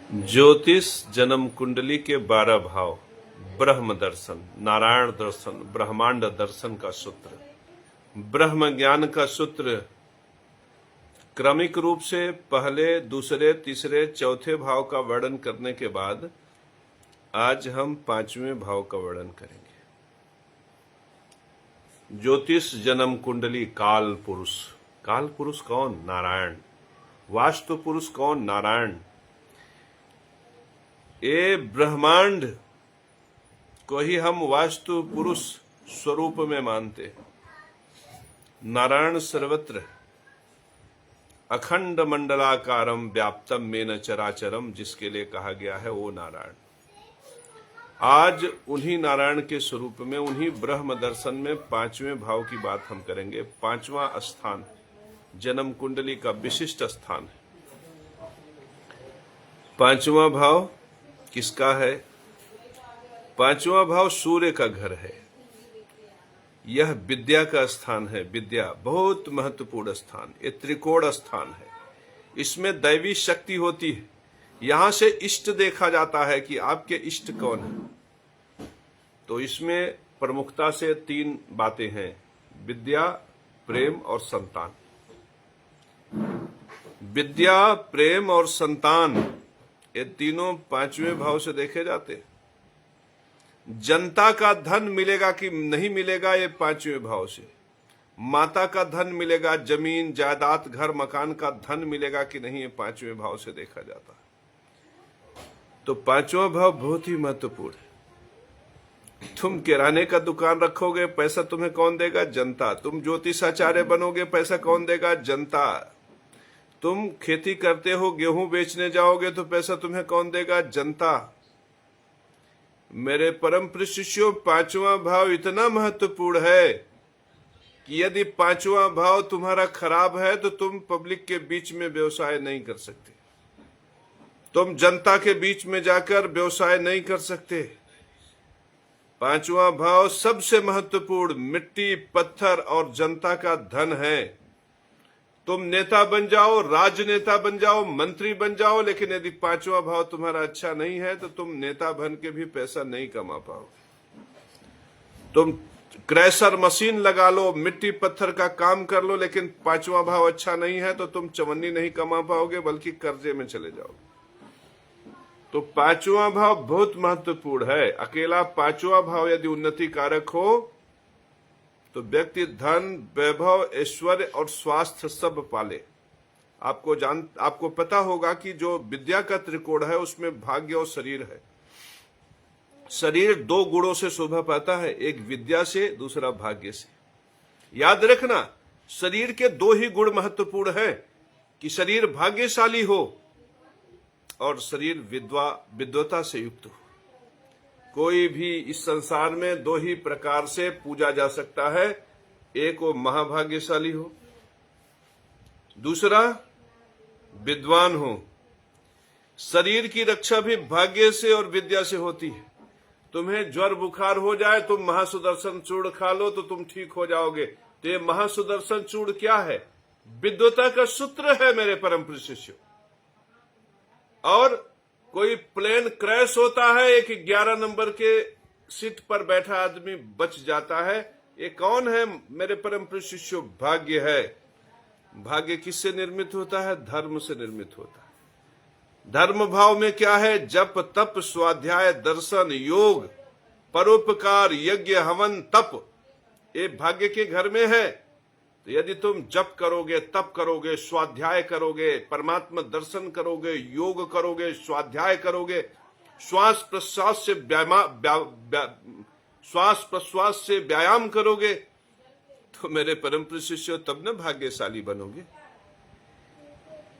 ज्योतिष जन्म कुंडली के 12 भाव, ब्रह्म दर्शन, नारायण दर्शन, ब्रह्मांड दर्शन का सूत्र, ब्रह्म ज्ञान का सूत्र। क्रमिक रूप से पहले, दूसरे, तीसरे, चौथे भाव का वर्णन करने के बाद आज हम 5वें भाव का वर्णन करेंगे। ज्योतिष जन्म कुंडली काल पुरुष। काल पुरुष कौन? नारायण। वास्तु पुरुष कौन? नारायण। ये ब्रह्मांड को ही हम वास्तु पुरुष स्वरूप में मानते। नारायण सर्वत्र अखंड मंडलाकारम व्याप्तम मेन चराचरम, जिसके लिए कहा गया है वो नारायण। आज उन्हीं नारायण के स्वरूप में, उन्हीं ब्रह्म दर्शन में 5वें भाव की बात हम करेंगे। 5वां स्थान जन्म कुंडली का विशिष्ट स्थान है। 5वां भाव किसका है? 5वां भाव सूर्य का घर है। यह विद्या का स्थान है। विद्या बहुत महत्वपूर्ण स्थान, ये त्रिकोण स्थान है। इसमें दैवी शक्ति होती है। यहां से इष्ट देखा जाता है कि आपके इष्ट कौन है। तो इसमें प्रमुखता से 3 बातें हैं: विद्या, प्रेम और संतान। विद्या, प्रेम और संतान, ये तीनों 5वें भाव से देखे जाते हैं। जनता का धन मिलेगा कि नहीं मिलेगा, ये 5वें भाव से। माता का धन मिलेगा, जमीन जायदाद घर मकान का धन मिलेगा कि नहीं, ये 5वें भाव से देखा जाता है। तो 5वां भाव बहुत ही महत्वपूर्ण है। तुम किराने का दुकान रखोगे, पैसा तुम्हें कौन देगा? जनता। तुम ज्योतिषाचार्य बनोगे, पैसा कौन देगा? जनता। तुम खेती करते हो, गेहूं बेचने जाओगे तो पैसा तुम्हें कौन देगा? जनता। मेरे परम प्रिय शिष्यों, 5वां भाव इतना महत्वपूर्ण है कि यदि 5वां भाव तुम्हारा खराब है तो तुम पब्लिक के बीच में व्यवसाय नहीं कर सकते। तुम जनता के बीच में जाकर व्यवसाय नहीं कर सकते। 5वां भाव सबसे महत्वपूर्ण मिट्टी, पत्थर और जनता का धन है। तुम नेता बन जाओ, राजनेता बन जाओ, मंत्री बन जाओ, लेकिन यदि 5वां भाव तुम्हारा अच्छा नहीं है तो तुम नेता बन के भी पैसा नहीं कमा पाओगे। तुम क्रैशर मशीन लगा लो, मिट्टी पत्थर का काम कर लो, लेकिन 5वां भाव अच्छा नहीं है तो तुम चवन्नी नहीं कमा पाओगे, बल्कि कर्जे में चले जाओगे। तो 5वां भाव बहुत महत्वपूर्ण है। अकेला 5वां भाव यदि उन्नति कारक हो तो धन, वैभव, ऐश्वर्य और स्वास्थ्य सब पाले। आपको पता होगा कि जो विद्या का त्रिकोण है उसमें भाग्य और शरीर है। शरीर 2 गुणों से शोभा पाता है, एक विद्या से, दूसरा भाग्य से। याद रखना, शरीर के 2 ही गुण महत्वपूर्ण है कि शरीर भाग्यशाली हो और शरीर विद्वता से युक्त हो। कोई भी इस संसार में 2 ही प्रकार से पूजा जा सकता है। एक वो महाभाग्यशाली हो, दूसरा विद्वान हो। शरीर की रक्षा भी भाग्य से और विद्या से होती है। तुम्हें ज्वर बुखार हो जाए, तुम महासुदर्शन चूर्ण खा लो तो तुम ठीक हो जाओगे। तो ये महासुदर्शन चूर्ण क्या है? विद्वता का सूत्र है मेरे परम प्रिय शिष्यों। और कोई प्लेन क्रैश होता है, एक 11 नंबर के सीट पर बैठा आदमी बच जाता है। ये कौन है मेरे परम प्रिय शिष्यों? भाग्य है। भाग्य किससे निर्मित होता है? धर्म से निर्मित होता है। धर्म भाव में क्या है? जप, तप, स्वाध्याय, दर्शन, योग, परोपकार, यज्ञ, हवन, तप, ये भाग्य के घर में है। तो यदि तुम जप करोगे, तप करोगे, स्वाध्याय करोगे, परमात्मा दर्शन करोगे, योग करोगे, स्वाध्याय करोगे, श्वास प्रश्वास से व्यायाम करोगे, तो मेरे परम प्रिय शिष्यों तब न भाग्यशाली बनोगे।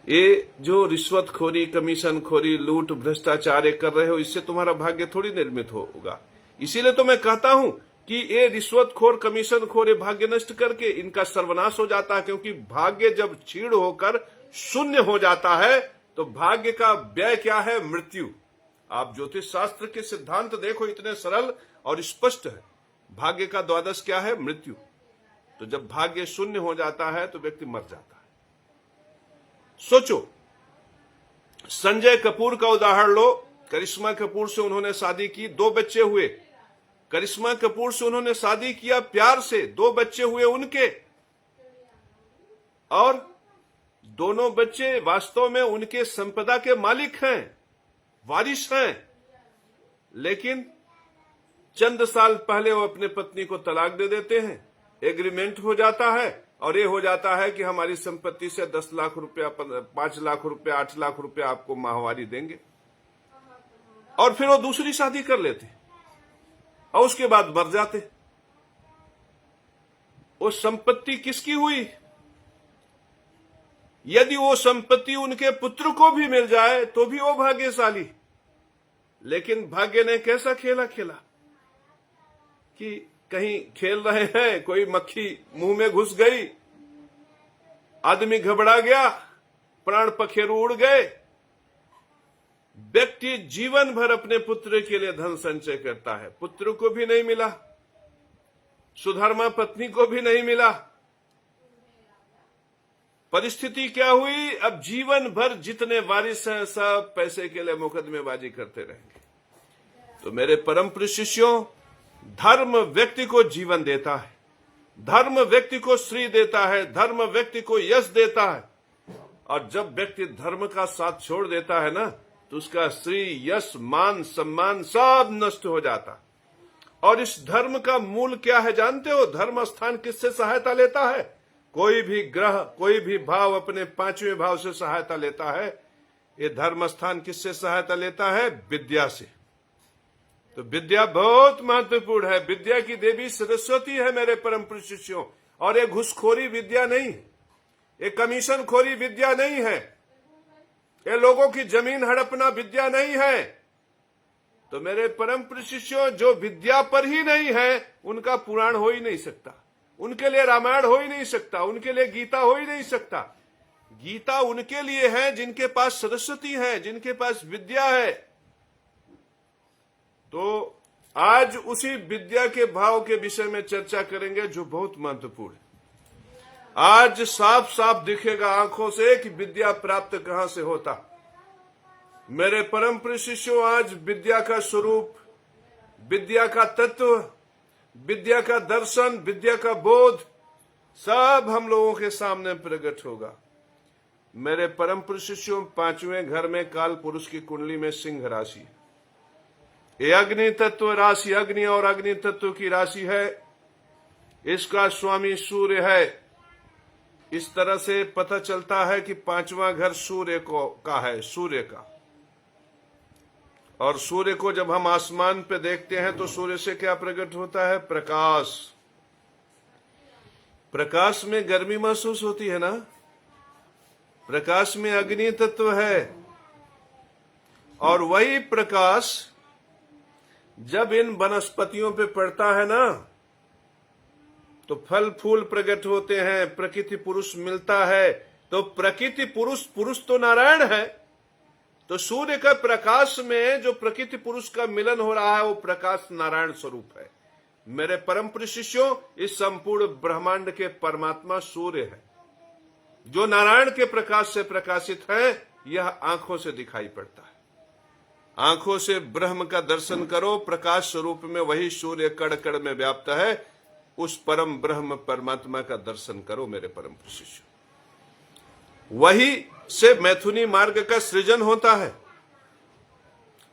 ये जो रिश्वतखोरी, कमीशन खोरी, लूट, भ्रष्टाचार कर रहे हो, इससे तुम्हारा भाग्य थोड़ी निर्मित होगा। इसीलिए तो मैं कहता हूं कि ये रिश्वतखोर, कमीशनखोर, ये भाग्य नष्ट करके इनका सर्वनाश हो जाता है। क्योंकि भाग्य जब क्षीण होकर शून्य हो जाता है तो भाग्य का व्यय क्या है? मृत्यु। आप ज्योतिष शास्त्र के सिद्धांत देखो, इतने सरल और स्पष्ट है। भाग्य का द्वादश क्या है? मृत्यु। तो जब भाग्य शून्य हो जाता है तो व्यक्ति मर जाता है। सोचो, संजय कपूर का उदाहरण लो। करिश्मा कपूर से उन्होंने शादी की, 2 बच्चे हुए। करिश्मा कपूर से उन्होंने शादी किया प्यार से, 2 बच्चे हुए उनके, और दोनों बच्चे वास्तव में उनके संपदा के मालिक हैं, वारिस हैं। लेकिन चंद साल पहले वो अपने पत्नी को तलाक दे देते हैं, एग्रीमेंट हो जाता है, और ये हो जाता है कि हमारी संपत्ति से 10 लाख रुपया, 5 लाख रुपया, 8 लाख रुपया आपको माहवारी देंगे। और फिर वो दूसरी शादी कर लेते और उसके बाद मर जाते। वो संपत्ति किसकी हुई? यदि वो संपत्ति उनके पुत्र को भी मिल जाए तो भी वो भाग्यशाली। लेकिन भाग्य ने कैसा खेला खेला कि कहीं खेल रहे हैं, कोई मक्खी मुंह में घुस गई, आदमी घबरा गया, प्राण पखेरु उड़ गए। व्यक्ति जीवन भर अपने पुत्र के लिए धन संचय करता है, पुत्र को भी नहीं मिला, सुधर्मा पत्नी को भी नहीं मिला। परिस्थिति क्या हुई? अब जीवन भर जितने वारिस हैं सब पैसे के लिए मुकदमेबाजी करते रहेंगे। तो मेरे परम प्रिय शिष्यों, धर्म व्यक्ति को जीवन देता है, धर्म व्यक्ति को श्री देता है, धर्म व्यक्ति को यश देता है। और जब व्यक्ति धर्म का साथ छोड़ देता है ना, तो उसका श्री, यश, मान, सम्मान सब नष्ट हो जाता। और इस धर्म का मूल क्या है जानते हो? धर्म स्थान किससे सहायता लेता है? कोई भी ग्रह, कोई भी भाव अपने 5वें भाव से सहायता लेता है। ये धर्म स्थान किससे सहायता लेता है? विद्या से। तो विद्या बहुत महत्वपूर्ण है। विद्या की देवी सरस्वती है मेरे परम प्रिय शिष्यों। और ये घुसखोरी विद्या नहीं, ये कमीशन खोरी विद्या नहीं है, ये लोगों की जमीन हड़पना विद्या नहीं है। तो मेरे परम प्रिय शिष्यों, जो विद्या पर ही नहीं है उनका पुराण हो ही नहीं सकता, उनके लिए रामायण हो ही नहीं सकता, उनके लिए गीता हो ही नहीं सकता। गीता उनके लिए है जिनके पास सरस्वती है, जिनके पास विद्या है। तो आज उसी विद्या के भाव के विषय में चर्चा करेंगे जो बहुत महत्वपूर्ण है। आज साफ साफ दिखेगा आंखों से कि विद्या प्राप्त कहां से होता। मेरे परम प्रिय शिष्यों, आज विद्या का स्वरूप, विद्या का तत्व, विद्या का दर्शन, विद्या का बोध सब हम लोगों के सामने प्रकट होगा। मेरे परम प्रिय शिष्यों, 5वें घर में काल पुरुष की कुंडली में सिंह राशि है। ये अग्नि तत्व राशि, अग्नि और अग्नि तत्व की राशि है। इसका स्वामी सूर्य है। इस तरह से पता चलता है कि 5वां घर सूर्य का है, सूर्य का। और सूर्य को जब हम आसमान पे देखते हैं तो सूर्य से क्या प्रकट होता है? प्रकाश। प्रकाश में गर्मी महसूस होती है ना? प्रकाश में अग्नि तत्व है। और वही प्रकाश जब इन वनस्पतियों पे पड़ता है ना, तो फल फूल प्रकट होते हैं, प्रकृति पुरुष मिलता है। तो प्रकृति पुरुष, पुरुष तो नारायण है। तो सूर्य का प्रकाश में जो प्रकृति पुरुष का मिलन हो रहा है वो प्रकाश नारायण स्वरूप है। मेरे परम प्रिय शिष्यों, इस संपूर्ण ब्रह्मांड के परमात्मा सूर्य है, जो नारायण के प्रकाश से प्रकाशित है। यह आंखों से दिखाई पड़ता है। आंखों से ब्रह्म का दर्शन करो, प्रकाश स्वरूप में वही सूर्य कड़ कड़ में व्याप्त है। उस परम ब्रह्म परमात्मा का दर्शन करो मेरे परम प्रिय शिष्यों। वही से मैथुनी मार्ग का सृजन होता है।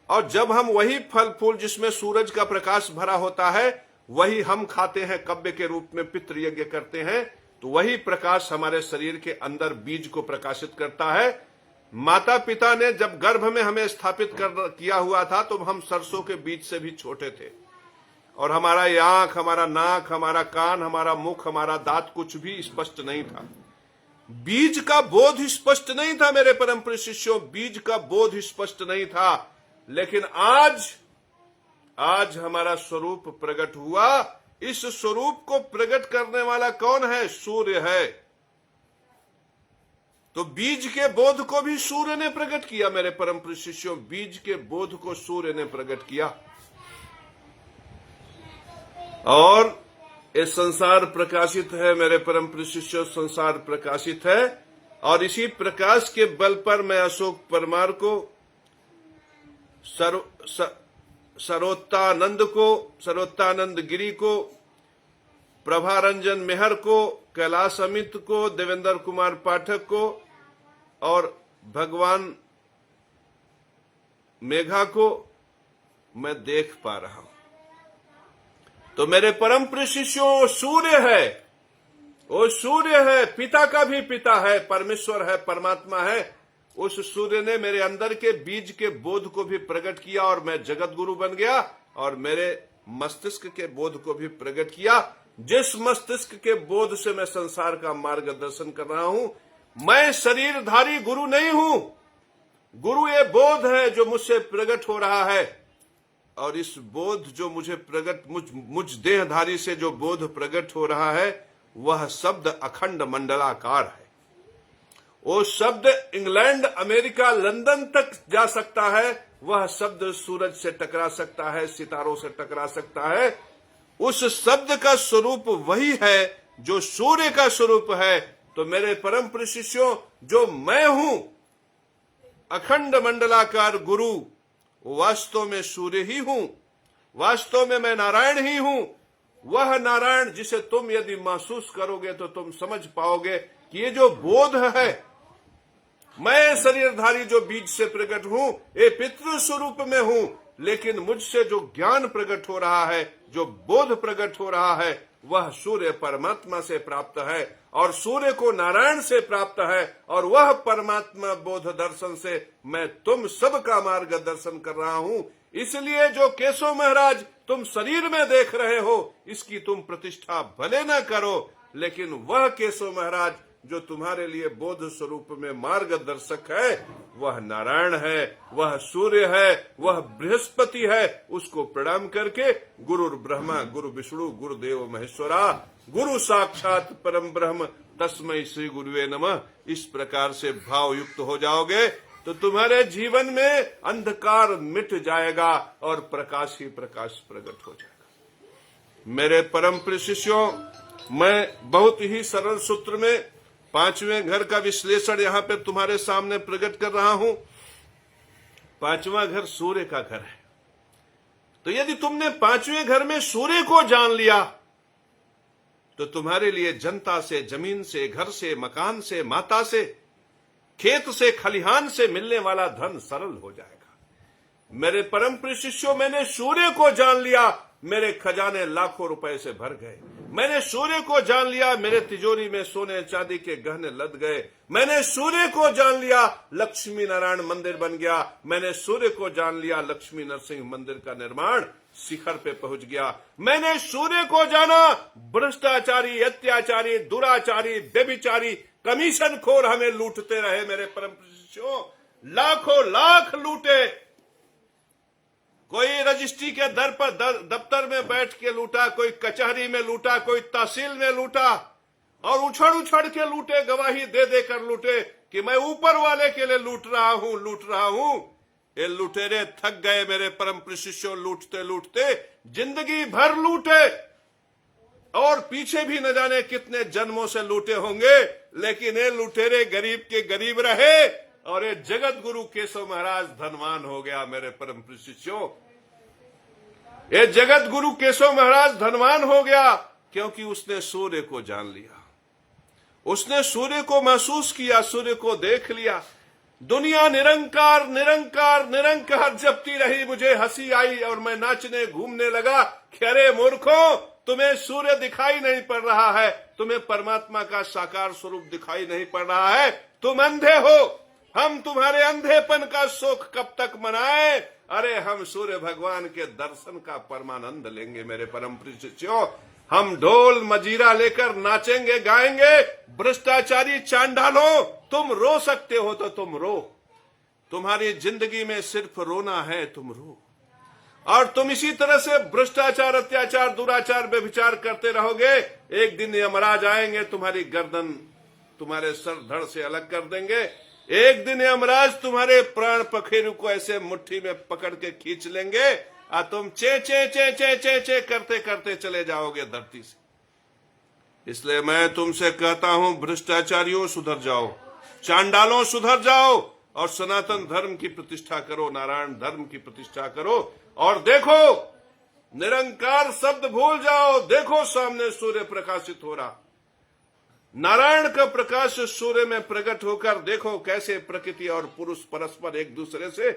और जब हम वही फल फूल जिसमें सूरज का प्रकाश भरा होता है वही हम खाते हैं, कव्य के रूप में पितृ यज्ञ करते हैं, तो वही प्रकाश हमारे शरीर के अंदर बीज को प्रकाशित करता है। माता पिता ने जब गर्भ में हमें स्थापित किया हुआ था तो हम सरसों के बीज से भी छोटे थे। और हमारा ये आंख, हमारा नाक, हमारा कान, हमारा मुख, हमारा दांत कुछ भी स्पष्ट नहीं था। बीज का बोध स्पष्ट नहीं था मेरे परम प्रिय शिष्यों, बीज का बोध स्पष्ट नहीं था। लेकिन आज हमारा स्वरूप प्रकट हुआ। इस स्वरूप को प्रकट करने वाला कौन है? सूर्य है। तो बीज के बोध को भी सूर्य ने प्रकट किया मेरे परम प्रिय शिष्यों, बीज के बोध को सूर्य ने प्रकट किया। और ये संसार प्रकाशित है मेरे परम प्रिय शिष्यों, संसार प्रकाशित है। और इसी प्रकाश के बल पर मैं अशोक परमार को, सरोत्तानंद गिरी को, प्रभा रंजन मेहर को, कैलाश अमित को, देवेंद्र कुमार पाठक को और भगवान मेघा को मैं देख पा रहा हूं। तो मेरे परम प्रिय शिष्यों, वो सूर्य है, वो सूर्य है, पिता का भी पिता है, परमेश्वर है, परमात्मा है। उस सूर्य ने मेरे अंदर के बीज के बोध को भी प्रकट किया और मैं जगत गुरु बन गया और मेरे मस्तिष्क के बोध को भी प्रकट किया। जिस मस्तिष्क के बोध से मैं संसार का मार्गदर्शन कर रहा हूं, मैं शरीरधारी गुरु नहीं हूं। गुरु ये बोध है जो मुझसे प्रकट हो रहा है और इस बोध जो मुझे प्रकट मुझ देहधारी से जो बोध प्रकट हो रहा है, वह शब्द अखंड मंडलाकार है। वो शब्द इंग्लैंड, अमेरिका, लंदन तक जा सकता है। वह शब्द सूरज से टकरा सकता है, सितारों से टकरा सकता है। उस शब्द का स्वरूप वही है जो सूर्य का स्वरूप है। तो मेरे परम प्रिय शिष्यों, जो मैं हूं अखंड मंडलाकार गुरु, वास्तव में सूर्य ही हूं, वास्तव में मैं नारायण ही हूं। वह नारायण जिसे तुम यदि महसूस करोगे तो तुम समझ पाओगे कि ये जो बोध है, मैं शरीरधारी जो बीज से प्रकट हूं, ये पितृ स्वरूप में हूं, लेकिन मुझसे जो ज्ञान प्रकट हो रहा है, जो बोध प्रकट हो रहा है, वह सूर्य परमात्मा से प्राप्त है और सूर्य को नारायण से प्राप्त है और वह परमात्मा बोध दर्शन से मैं तुम सबका मार्गदर्शन कर रहा हूं। इसलिए जो केशव महाराज तुम शरीर में देख रहे हो, इसकी तुम प्रतिष्ठा भले न करो, लेकिन वह केशव महाराज जो तुम्हारे लिए बोध स्वरूप में मार्गदर्शक है, वह नारायण है, वह सूर्य है, वह बृहस्पति है। उसको प्रणाम करके गुरु ब्रह्मा, गुरु विष्णु, गुरुदेव महेश्वरा, गुरु साक्षात परम ब्रह्म, तस्मै श्री गुरुवे नमः, इस प्रकार से भाव युक्त हो जाओगे तो तुम्हारे जीवन में अंधकार मिट जाएगा और प्रकाश ही प्रकाश प्रकट हो जाएगा। मेरे परम प्रिय शिष्यों, मैं बहुत ही सरल सूत्र में पांचवें घर का विश्लेषण यहां पे तुम्हारे सामने प्रकट कर रहा हूं। पांचवा घर सूर्य का घर है। तो यदि तुमने पांचवें घर में सूर्य को जान लिया तो तुम्हारे लिए जनता से, जमीन से, घर से, मकान से, माता से, खेत से, खलिहान से मिलने वाला धन सरल हो जाएगा। मेरे परम प्रिय शिष्यों, मैंने सूर्य को जान लिया, मेरे खजाने लाखों रुपए से भर गए। मैंने सूर्य को जान लिया, मेरे तिजोरी में सोने चांदी के गहने लद गए। मैंने सूर्य को जान लिया, लक्ष्मी नारायण मंदिर बन गया। मैंने सूर्य को जान लिया, लक्ष्मी नरसिंह मंदिर का निर्माण शिखर पे पहुंच गया। मैंने सूर्य को जाना, भ्रष्टाचारी, अत्याचारी, दुराचारी, व्यभिचारी, कमीशन खोर हमें लूटते रहे। मेरे परम शिष्यों, लाखों लाख लूटे। कोई रजिस्ट्री के दर पर दफ्तर में बैठ के लूटा, कोई कचहरी में लूटा, कोई तहसील में लूटा और उछड़ उछड़ के लूटे, गवाही दे देकर लूटे कि मैं ऊपर वाले के लिए लूट रहा हूं। ये लुटेरे थक गए मेरे परम प्रिय शिष्यों, लूटते लूटते जिंदगी भर लूटे और पीछे भी न जाने कितने जन्मों से लूटे होंगे, लेकिन ये लुटेरे गरीब के गरीब रहे और ये जगत गुरु केशव महाराज धनवान हो गया। मेरे परम प्रिय शिष्यों, ये जगत गुरु केशव महाराज धनवान हो गया क्योंकि उसने सूर्य को जान लिया, उसने सूर्य को महसूस किया, सूर्य को देख लिया। दुनिया निरंकार निरंकार निरंकार जपती रही, मुझे हंसी आई और मैं नाचने घूमने लगा कि अरे मूर्खों, तुम्हें सूर्य दिखाई नहीं पड़ रहा है, तुम्हें परमात्मा का साकार स्वरूप दिखाई नहीं पड़ रहा है, तुम अंधे हो। हम तुम्हारे अंधेपन का शोक कब तक मनाएं? अरे हम सूर्य भगवान के दर्शन का परमानंद लेंगे। मेरे परम प्रिय शिष्यों, हम ढोल मजीरा लेकर नाचेंगे, गाएंगे। भ्रष्टाचारी चांडालों, तुम रो सकते हो तो तुम रो, तुम्हारी जिंदगी में सिर्फ रोना है, तुम रो। और तुम इसी तरह से भ्रष्टाचार, अत्याचार, दुराचार, व्यभिचार करते रहोगे। एक दिन यमराज आएंगे, तुम्हारी गर्दन तुम्हारे सर धड़ से अलग कर देंगे। एक दिन यमराज तुम्हारे प्राण पखेरु को ऐसे मुट्ठी में पकड़ के खींच लेंगे और तुम चे चे चे चे चे चे करते करते चले जाओगे धरती से। इसलिए मैं तुमसे कहता हूं, भ्रष्टाचारियों सुधर जाओ, चांडालों सुधर जाओ और सनातन धर्म की प्रतिष्ठा करो, नारायण धर्म की प्रतिष्ठा करो। और देखो, निरंकार शब्द भूल जाओ, देखो सामने सूर्य प्रकाशित हो रहा, नारायण का प्रकाश सूर्य में प्रकट होकर देखो कैसे प्रकृति और पुरुष परस्पर एक दूसरे से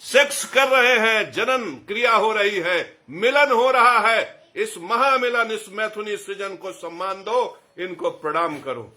सेक्स कर रहे हैं, जनन क्रिया हो रही है, मिलन हो रहा है। इस महामिलन, इस मैथुनी सृजन को सम्मान दो, इनको प्रणाम करो।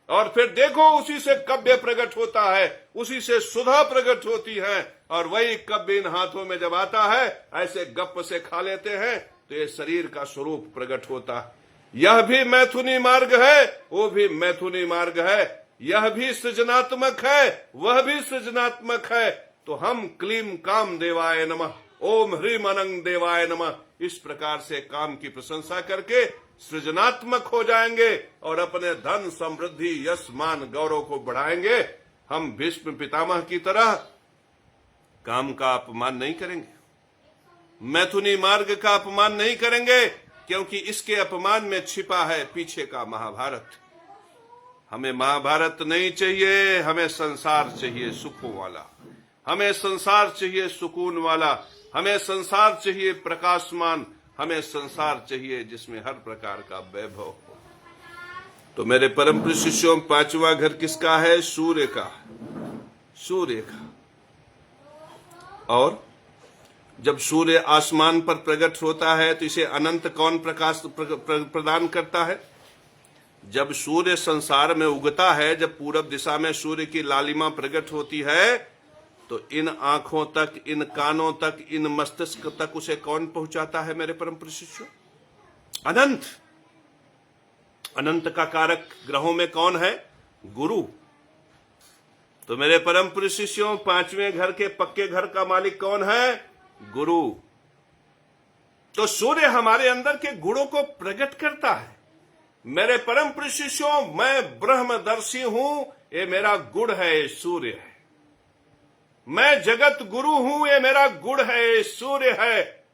और फिर देखो, उसी से कव्य प्रकट होता है, उसी से सुधा प्रकट होती है, और वही कव्य इन हाथों में जब आता है, ऐसे गप से खा लेते हैं तो ये शरीर का स्वरूप प्रकट होता है। यह भी मैथुनी मार्ग है, वो भी मैथुनी मार्ग है। यह भी सृजनात्मक है, वह भी सृजनात्मक है। तो हम क्लीम काम देवाय नमः, ओम ह्रीम अनंग देवाय नमः, इस प्रकार से काम की प्रशंसा करके सृजनात्मक हो जाएंगे और अपने धन, समृद्धि, यश, मान, गौरव को बढ़ाएंगे। हम भीष्म पितामह की तरह काम का अपमान नहीं करेंगे, मैथुनी मार्ग का अपमान नहीं करेंगे, क्योंकि इसके अपमान में छिपा है पीछे का महाभारत। हमें महाभारत नहीं चाहिए, हमें संसार चाहिए सुखों वाला, हमें संसार चाहिए सुकून वाला, हमें संसार चाहिए प्रकाशमान, हमें संसार चाहिए जिसमें हर प्रकार का वैभव हो। तो मेरे परम प्रिय शिष्यों, पांचवा घर किसका है? सूर्य का, सूर्य का। और जब सूर्य आसमान पर प्रकट होता है तो इसे अनंत कौन प्रकाश प्रदान करता है? जब सूर्य संसार में उगता है, जब पूरब दिशा में सूर्य की लालिमा प्रकट होती है, तो इन आंखों तक, इन कानों तक, इन मस्तिष्क तक उसे कौन पहुंचाता है मेरे परम प्रिय शिष्यों? अनंत। अनंत का कारक ग्रहों में कौन है? गुरु। तो मेरे परम प्रिय शिष्यों, पांचवें घर के पक्के घर का मालिक कौन है? गुरु। तो सूर्य हमारे अंदर के गुणों को प्रकट करता है। मेरे परम प्रिय शिष्यों, मैं ब्रह्मदर्शी हूं, ये मेरा गुण है, ये सूर्य है। मैं जगत गुरु हूं, ये मेरा गुण है, ये सूर्य है।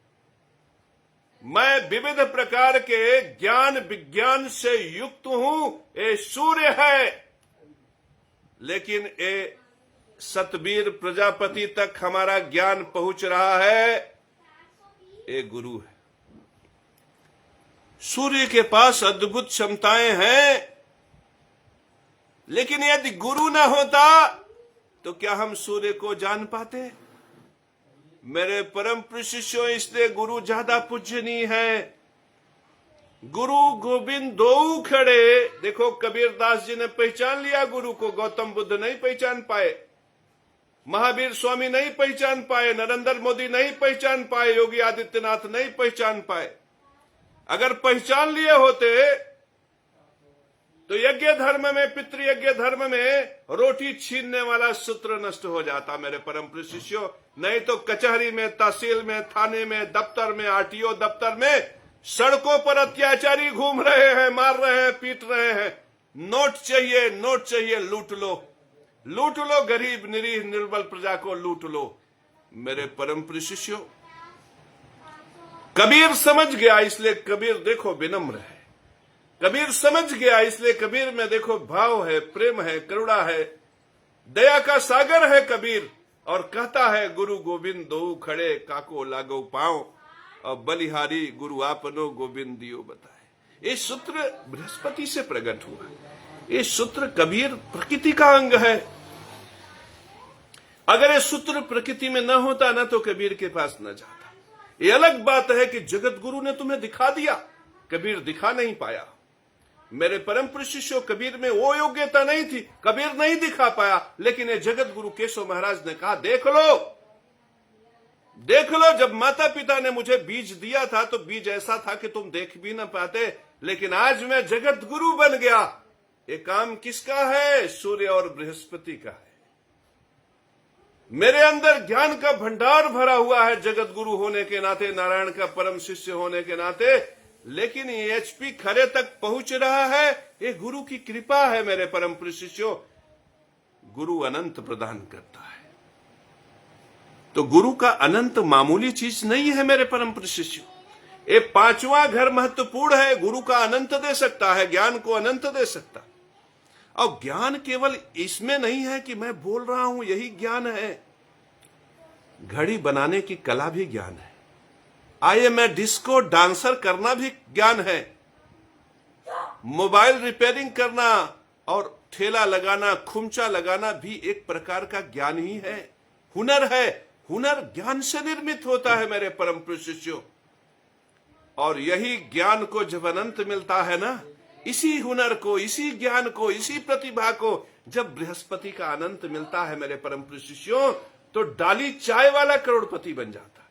मैं विविध प्रकार के ज्ञान विज्ञान से युक्त हूं, ये सूर्य है। लेकिन ये सतवीर प्रजापति तक हमारा ज्ञान पहुंच रहा है, ये गुरु है। सूर्य के पास अद्भुत क्षमताएं हैं, लेकिन यदि गुरु ना होता तो क्या हम सूर्य को जान पाते? मेरे परम प्रिय शिष्यों, इसलिए गुरु ज्यादा पूजनीय है। गुरु गोविंद दो खड़े। देखो, कबीर दास जी ने पहचान लिया गुरु को, गौतम बुद्ध नहीं पहचान पाए, महावीर स्वामी नहीं पहचान पाए, नरेंद्र मोदी नहीं पहचान पाए, योगी आदित्यनाथ नहीं पहचान पाए। अगर पहचान लिए होते तो यज्ञ धर्म में, पितृयज्ञ धर्म में रोटी छीनने वाला सूत्र नष्ट हो जाता मेरे परम प्रिय शिष्यों। नहीं तो कचहरी में, तहसील में, थाने में, दफ्तर में, आरटीओ दफ्तर में सड़कों पर अत्याचारी घूम रहे हैं, मार रहे हैं, पीट रहे हैं। नोट चाहिए, नोट चाहिए, लूट लो, लूट लो, गरीब निरीह निर्बल प्रजा को लूट लो। मेरे परम प्रिय शिष्यों, कबीर समझ गया, इसलिए कबीर देखो विनम्र है। कबीर समझ गया, इसलिए कबीर में देखो भाव है, प्रेम है, करुणा है, दया का सागर है कबीर। और कहता है, गुरु गोविंद दो खड़े, काको लागो पांव, और बलिहारी गुरु आपनो गोविंद दियो बताए। ये सूत्र बृहस्पति से प्रकट हुआ। ये सूत्र कबीर प्रकृति का अंग है। अगर ये सूत्र प्रकृति में न होता ना, तो कबीर के पास न जाता। ये अलग बात है कि जगत गुरु ने तुम्हें दिखा दिया, कबीर दिखा नहीं पाया। मेरे परम प्रिय शिष्यों, कबीर में वो योग्यता नहीं थी, कबीर नहीं दिखा पाया। लेकिन ये जगत गुरु केशव महाराज ने कहा, देख लो, देख लो, जब माता पिता ने मुझे बीज दिया था तो बीज ऐसा था कि तुम देख भी ना पाते, लेकिन आज मैं जगत गुरु बन गया। ये काम किसका है? सूर्य और बृहस्पति का है। मेरे अंदर ज्ञान का भंडार भरा हुआ है जगत गुरु होने के नाते, नारायण का परम शिष्य होने के नाते। लेकिन ये एचपी खरे तक पहुंच रहा है, ये गुरु की कृपा है मेरे परम प्रिय शिष्यों। गुरु अनंत प्रदान करता है। तो गुरु का अनंत मामूली चीज नहीं है मेरे परम प्रिय शिष्यों। ये पांचवा घर महत्वपूर्ण है। गुरु का अनंत दे सकता है, ज्ञान को अनंत दे सकता है। और ज्ञान केवल इसमें नहीं है कि मैं बोल रहा हूं यही ज्ञान है। घड़ी बनाने की कला भी ज्ञान है। आइए मैं डिस्को डांसर करना भी ज्ञान है। मोबाइल रिपेयरिंग करना और ठेला लगाना, खुमचा लगाना भी एक प्रकार का ज्ञान ही है, हुनर है। हुनर ज्ञान से निर्मित होता है मेरे परम प्रिय शिष्यों। और यही ज्ञान को जब अनंत मिलता है ना, इसी हुनर को, इसी ज्ञान को, इसी प्रतिभा को जब बृहस्पति का अनंत मिलता है मेरे परम प्रिय शिष्यों, तो डाली चाय वाला करोड़पति बन जाता है।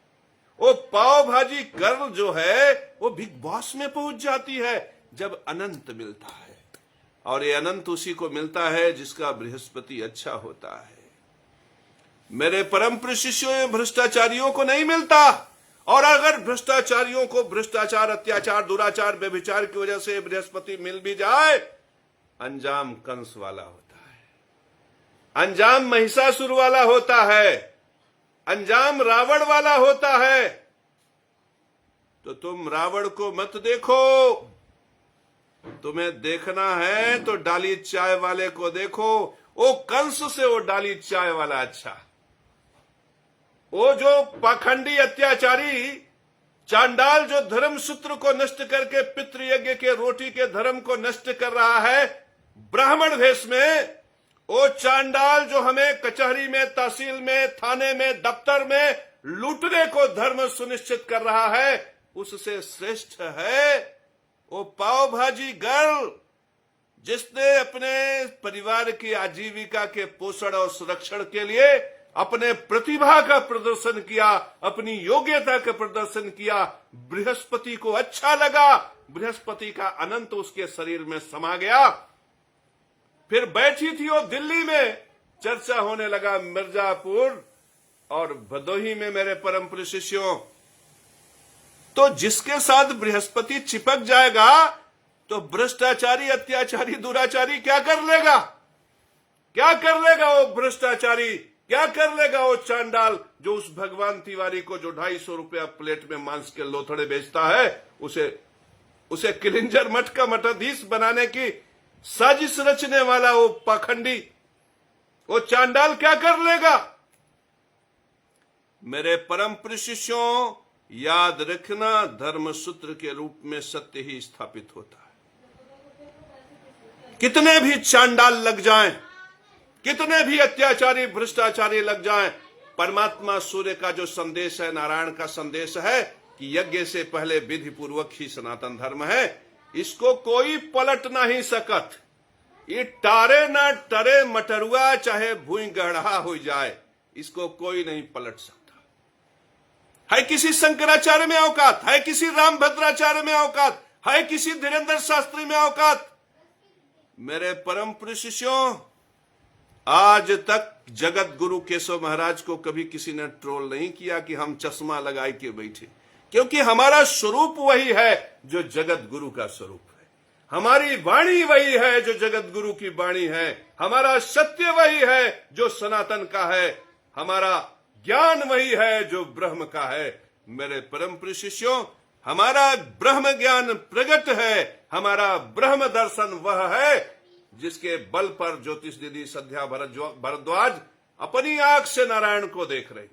वो पाव भाजी गर्ल जो है वो बिग बॉस में पहुंच जाती है जब अनंत मिलता है। और ये अनंत उसी को मिलता है जिसका बृहस्पति अच्छा होता है। मेरे परम प्रिय शिष्यों, ये भ्रष्टाचारियों को नहीं मिलता। और अगर भ्रष्टाचारियों को भ्रष्टाचार, अत्याचार, दुराचार, व्यभिचार की वजह से बृहस्पति मिल भी जाए, अंजाम कंस वाला होता है, अंजाम महिषासुर वाला होता है, अंजाम रावण वाला होता है। तो तुम रावण को मत देखो, तुम्हें देखना है तो डाली चाय वाले को देखो। वो कंस से वो डाली चाय वाला अच्छा। वो जो पाखंडी अत्याचारी चांडाल जो धर्म सूत्र को नष्ट करके पितृयज्ञ के रोटी के धर्म को नष्ट कर रहा है ब्राह्मण वेश में, वो चांडाल जो हमें कचहरी में, तहसील में, थाने में, दफ्तर में लूटने को धर्म सुनिश्चित कर रहा है, उससे श्रेष्ठ है वो पाव भाजी गर्ल जिसने अपने परिवार की आजीविका के पोषण और संरक्षण के लिए अपने प्रतिभा का प्रदर्शन किया, अपनी योग्यता का प्रदर्शन किया। बृहस्पति को अच्छा लगा, बृहस्पति का अनंत उसके शरीर में समा गया। फिर बैठी थी वो दिल्ली में, चर्चा होने लगा मिर्जापुर और भदोही में मेरे परम प्रिय शिष्यों। तो जिसके साथ बृहस्पति चिपक जाएगा तो भ्रष्टाचारी, अत्याचारी, दुराचारी क्या कर लेगा? क्या कर लेगा वो भ्रष्टाचारी? क्या कर लेगा वो चांडाल जो उस भगवान तिवारी को जो 250 रुपया प्लेट में मांस के लोथड़े बेचता है, उसे किलिंजर मठ का मठाधीश बनाने की साजिश रचने वाला वो पाखंडी, वो चांडाल क्या कर लेगा? मेरे परम प्रिय शिष्यों, याद रखना, धर्म सूत्र के रूप में सत्य ही स्थापित होता है। कितने भी चांडाल लग जाएं, कितने भी अत्याचारी भ्रष्टाचारी लग जाएं, परमात्मा सूर्य का जो संदेश है, नारायण का संदेश है कि यज्ञ से पहले विधि पूर्वक ही सनातन धर्म है, इसको कोई पलट नहीं सकत। ये टारे ना टरे मटरुआ चाहे भूई गढ़ा हो जाए, इसको कोई नहीं पलट सकता। है किसी शंकराचार्य में औकात, है किसी रामभद्राचार्य में औकात, है किसी धीरेन्द्र शास्त्री में औकात। मेरे परम प्रिय शिष्यों, आज तक जगत गुरु केशव महाराज को कभी किसी ने ट्रोल नहीं किया कि हम चश्मा लगाए के बैठे, क्योंकि हमारा स्वरूप वही है जो जगत गुरु का स्वरूप है। हमारी वाणी वही है जो जगत गुरु की वाणी है। हमारा सत्य वही है जो सनातन का है। हमारा ज्ञान वही है जो ब्रह्म का है। मेरे परम प्रिय शिष्यों, हमारा ब्रह्म ज्ञान प्रगट है। हमारा ब्रह्म दर्शन वह है जिसके बल पर ज्योतिष दीदी संध्या भरद्वाज अपनी आंख से नारायण को देख रही,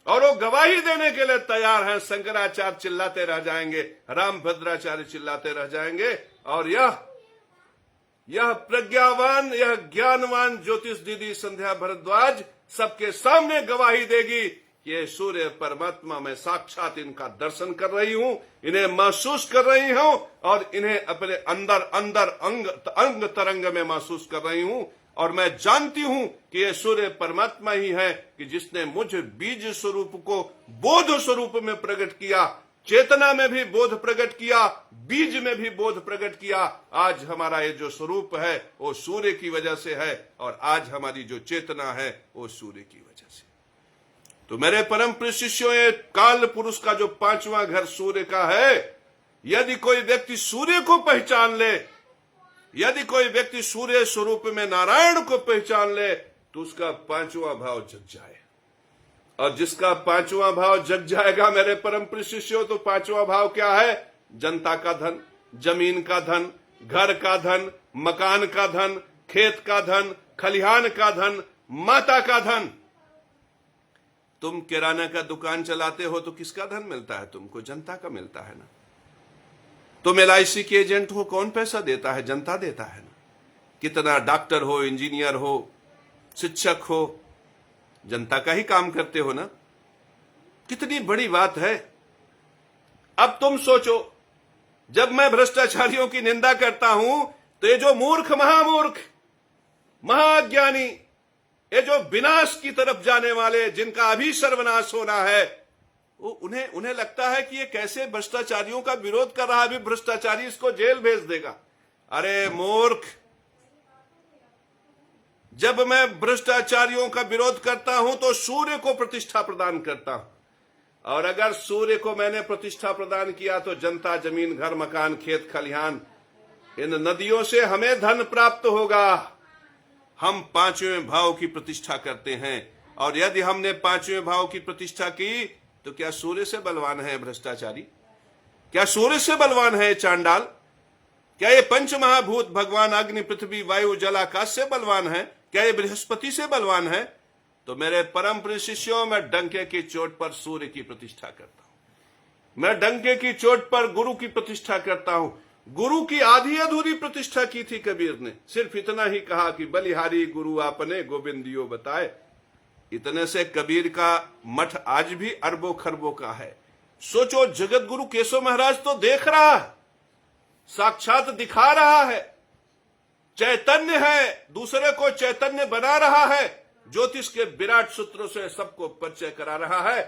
और वो गवाही देने के लिए तैयार हैं। शंकराचार्य चिल्लाते रह जाएंगे, रामभद्राचार्य चिल्लाते रह जाएंगे, और यह प्रज्ञावान, यह ज्ञानवान ज्योतिष दीदी संध्या भरद्वाज सबके सामने गवाही देगी कि ये सूर्य परमात्मा में साक्षात इनका दर्शन कर रही हूं, इन्हें महसूस कर रही हूं, और इन्हें अपने अंदर अंदर अंग तरंग में महसूस कर रही हूं। और मैं जानती हूं कि ये सूर्य परमात्मा ही है कि जिसने मुझ बीज स्वरूप को बोध स्वरूप में प्रकट किया, चेतना में भी बोध प्रकट किया, बीज में भी बोध प्रकट किया। आज हमारा ये जो स्वरूप है वो सूर्य की वजह से है, और आज हमारी जो चेतना है वो सूर्य की वजह से। तो मेरे परम प्रिय शिष्यों, ये काल पुरुष का जो 5वां घर सूर्य का है, यदि कोई व्यक्ति सूर्य को पहचान ले, यदि कोई व्यक्ति सूर्य स्वरूप में नारायण को पहचान ले, तो उसका 5वां भाव जग जाए। और जिसका 5वां भाव जग जाएगा मेरे परम प्रिय शिष्यों, तो 5वां भाव क्या है? जनता का धन, जमीन का धन, घर का धन, मकान का धन, खेत का धन, खलिहान का धन, माता का धन। तुम किराना का दुकान चलाते हो तो किसका धन मिलता है? तुमको जनता का मिलता है ना। तुम LIC के एजेंट हो, कौन पैसा देता है? जनता देता है ना। कितना डॉक्टर हो, इंजीनियर हो, शिक्षक हो, जनता का ही काम करते हो ना। कितनी बड़ी बात है। अब तुम सोचो, जब मैं भ्रष्टाचारियों की निंदा करता हूं तो ये जो मूर्ख, महामूर्ख, महाज्ञानी, ये जो विनाश की तरफ जाने वाले, जिनका अभी सर्वनाश होना है, वो उन्हें लगता है कि ये कैसे भ्रष्टाचारियों का विरोध कर रहा है, अभी भ्रष्टाचारी इसको जेल भेज देगा। अरे मूर्ख, जब मैं भ्रष्टाचारियों का विरोध करता हूं तो सूर्य को प्रतिष्ठा प्रदान करता हूं, और अगर सूर्य को मैंने प्रतिष्ठा प्रदान किया तो जनता, जमीन, घर, मकान, खेत, खलिहान, इन नदियों से हमें धन प्राप्त होगा। हम पांचवें भाव की प्रतिष्ठा करते हैं, और यदि हमने पांचवें भाव की प्रतिष्ठा की तो क्या सूर्य से बलवान है भ्रष्टाचारी? क्या सूर्य से बलवान है चांडाल? क्या ये पंच महाभूत भगवान अग्नि, पृथ्वी, वायु, जल, आकाश से बलवान है? क्या ये बृहस्पति से बलवान है? तो मेरे परम प्रिय शिष्यों, मैं डंके की चोट पर सूर्य की प्रतिष्ठा करता हूं। मैं डंके की चोट पर गुरु की प्रतिष्ठा करता हूं। गुरु की आधी अधूरी प्रतिष्ठा की थी कबीर ने, सिर्फ इतना ही कहा कि बलिहारी गुरु आपने गोविंदियो बताए। इतने से कबीर का मठ आज भी अरबों खरबों का है। सोचो, जगत गुरु केशव महाराज तो देख रहा है, साक्षात दिखा रहा है, चैतन्य है, दूसरे को चैतन्य बना रहा है, ज्योतिष के विराट सूत्रों से सबको परिचय करा रहा है।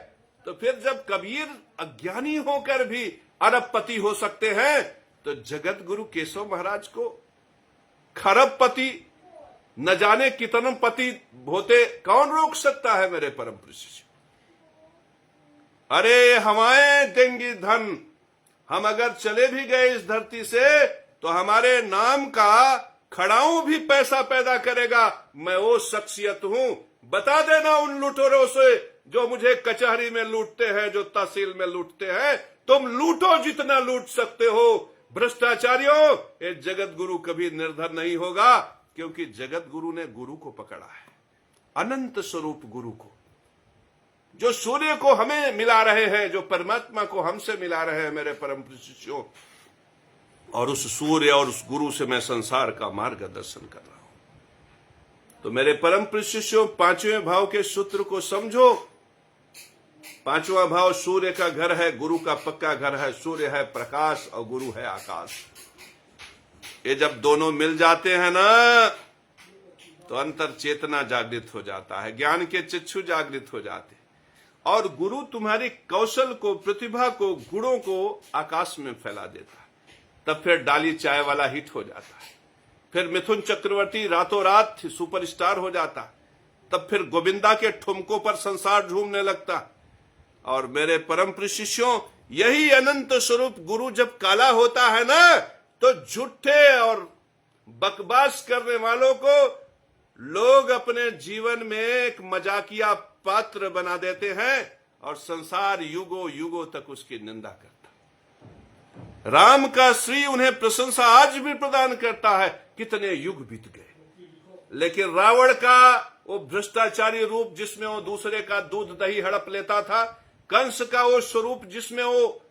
तो फिर जब कबीर अज्ञानी होकर भी अरबपति हो सकते हैं, तो जगत गुरु केशव महाराज को खरबपति, न जाने कितने पति होते, कौन रोक सकता है मेरे परम प्रिय शिष्य? अरे हमारे देंगे धन, हम अगर चले भी गए इस धरती से तो हमारे नाम का खड़ाऊ भी पैसा पैदा करेगा। मैं वो शख्सियत हूं। बता देना उन लुटेरों से जो मुझे कचहरी में लूटते हैं, जो तहसील में लूटते हैं, तुम लूटो जितना लूट सकते हो। भ्रष्टाचारियों, ये जगत गुरु कभी निर्धन नहीं होगा, क्योंकि जगत गुरु ने गुरु को पकड़ा है, अनंत स्वरूप गुरु को, जो सूर्य को हमें मिला रहे हैं, जो परमात्मा को हमसे मिला रहे हैं मेरे परम शिष्यों। और उस सूर्य और उस गुरु से मैं संसार का मार्गदर्शन कर रहा हूं। तो मेरे परम शिष्यों, पांचवें भाव के सूत्र को समझो। पांचवा भाव सूर्य का घर है, गुरु का पक्का घर है। सूर्य है प्रकाश और गुरु है आकाश। ये जब दोनों मिल जाते हैं ना, तो अंतर चेतना जागृत हो जाता है, ज्ञान के चक्षु जागृत हो जाते हैं, और गुरु तुम्हारी कौशल को, प्रतिभा को, गुणों को आकाश में फैला देता है। तब फिर डाली चाय वाला हिट हो जाता है, फिर मिथुन चक्रवर्ती रातों रात सुपरस्टार हो जाता है, तब फिर गोविंदा के ठुमकों पर संसार झूमने लगता। और मेरे परम प्रिय शिष्यों, यही अनंत स्वरूप गुरु जब काला होता है ना, तो झूठे और बकवास करने वालों को लोग अपने जीवन में एक मजाकिया पात्र बना देते हैं, और संसार युगों युगों तक उसकी निंदा करता। राम का श्री उन्हें प्रशंसा आज भी प्रदान करता है। कितने युग बीत गए, लेकिन रावण का वो भ्रष्टाचारी रूप जिसमें वो दूसरे का दूध दही हड़प लेता था, कंस का वो स्वरूप जिसमें वो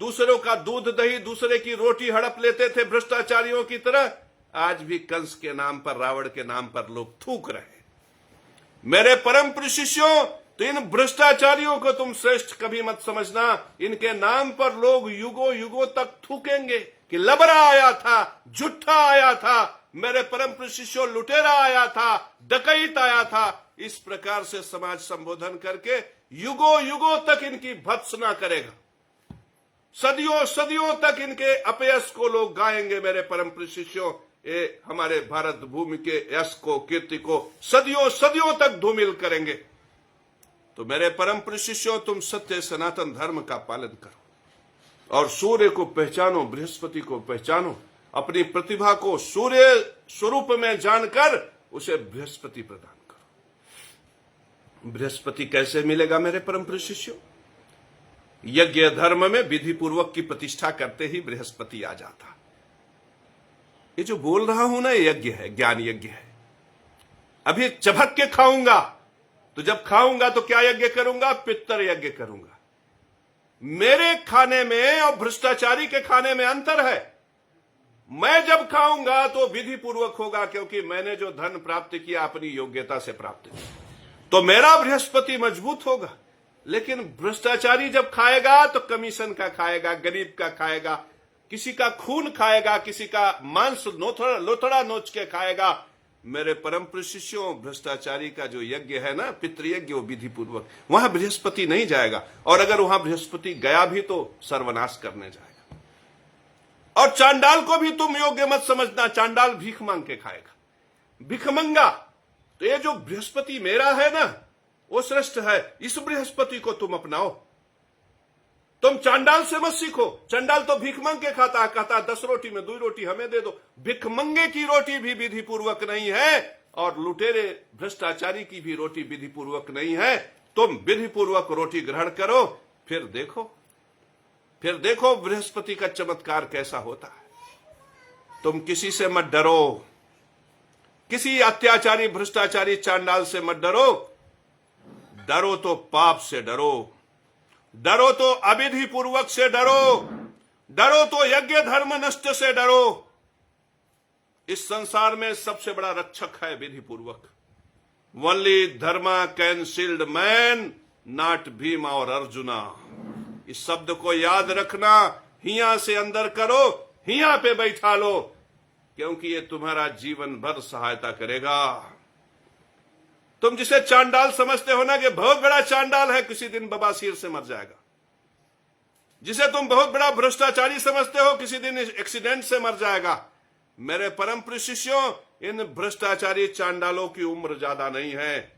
दूसरों का दूध दही, दूसरे की रोटी हड़प लेते थे भ्रष्टाचारियों की तरह, आज भी कंस के नाम पर, रावण के नाम पर लोग थूक रहे। मेरे परम प्रिय शिष्यों, तो इन भ्रष्टाचारियों को तुम श्रेष्ठ कभी मत समझना। इनके नाम पर लोग युगों युगों तक थूकेंगे कि लबरा आया था, झूठा आया था, मेरे परम प्रिय शिष्यों, लुटेरा आया था, डकैत आया था। इस प्रकार से समाज संबोधन करके युगों युगों तक इनकी भत्सना करेगा। सदियों सदियों तक इनके अपयश को लोग गाएंगे। मेरे परम प्रिय शिष्यों, ये हमारे भारत भूमि के यश को, कीर्ति को सदियों सदियों तक धूमिल करेंगे। तो मेरे परम प्रिय शिष्यों, तुम सत्य सनातन धर्म का पालन करो और सूर्य को पहचानो, बृहस्पति को पहचानो। अपनी प्रतिभा को सूर्य स्वरूप में जानकर उसे बृहस्पति प्रदान करो। बृहस्पति कैसे मिलेगा मेरे परम प्रिय शिष्यों? यज्ञ धर्म में विधि पूर्वक की प्रतिष्ठा करते ही बृहस्पति आ जाता। ये जो बोल रहा हूं ना, ये यज्ञ है, ज्ञान यज्ञ है। अभी चबक के खाऊंगा, तो जब खाऊंगा तो क्या यज्ञ करूंगा? पितर यज्ञ करूंगा। मेरे खाने में और भ्रष्टाचारी के खाने में अंतर है। मैं जब खाऊंगा तो विधि पूर्वक होगा, क्योंकि मैंने जो धन प्राप्त किया अपनी योग्यता से प्राप्त किया, तो मेरा बृहस्पति मजबूत होगा। लेकिन भ्रष्टाचारी जब खाएगा तो कमीशन का खाएगा, गरीब का खाएगा, किसी का खून खाएगा, किसी का मांस लोथड़ा नोच के खाएगा। मेरे परम शिष्यों, भ्रष्टाचारी का जो यज्ञ है ना, पितृयज्ञ, वो विधि पूर्वक, वहां बृहस्पति नहीं जाएगा। और अगर वहां बृहस्पति गया भी तो सर्वनाश करने जाएगा। और चांडाल को भी तुम योग्य मत समझना, चांडाल भीख मांग के खाएगा, भिखमंगा। तो ये जो बृहस्पति मेरा है ना, वो श्रेष्ठ है। इस बृहस्पति को तुम अपनाओ। तुम चांडाल से मत सीखो। चांडाल तो भीख मांग के खाता है, कहता 10 रोटी में 2 रोटी हमें दे दो। भिखमंगे की रोटी भी विधि पूर्वक नहीं है, और लुटेरे भ्रष्टाचारी की भी रोटी विधि पूर्वक नहीं है। तुम विधि पूर्वक रोटी ग्रहण करो, फिर देखो बृहस्पति का चमत्कार कैसा होता है। तुम किसी से मत डरो, किसी अत्याचारी भ्रष्टाचारी चांडाल से मत डरो। डरो तो पाप से डरो, डरो तो अविधि पूर्वक से डरो, डरो तो यज्ञ धर्म नष्ट से डरो। इस संसार में सबसे बड़ा रक्षक है विधि पूर्वक। Only Dharma can shield man, not Bhima और अर्जुना। इस शब्द को याद रखना। हिया से अंदर करो, हिया पे बैठा लो, क्योंकि ये तुम्हारा जीवन भर सहायता करेगा। तुम जिसे चांडाल समझते हो ना, कि बहुत बड़ा चांडाल है, किसी दिन बवासीर से मर जाएगा। जिसे तुम बहुत बड़ा भ्रष्टाचारी समझते हो, किसी दिन एक्सीडेंट से मर जाएगा। मेरे परम प्रिय शिष्यों, इन भ्रष्टाचारी चांडालों की उम्र ज्यादा नहीं है।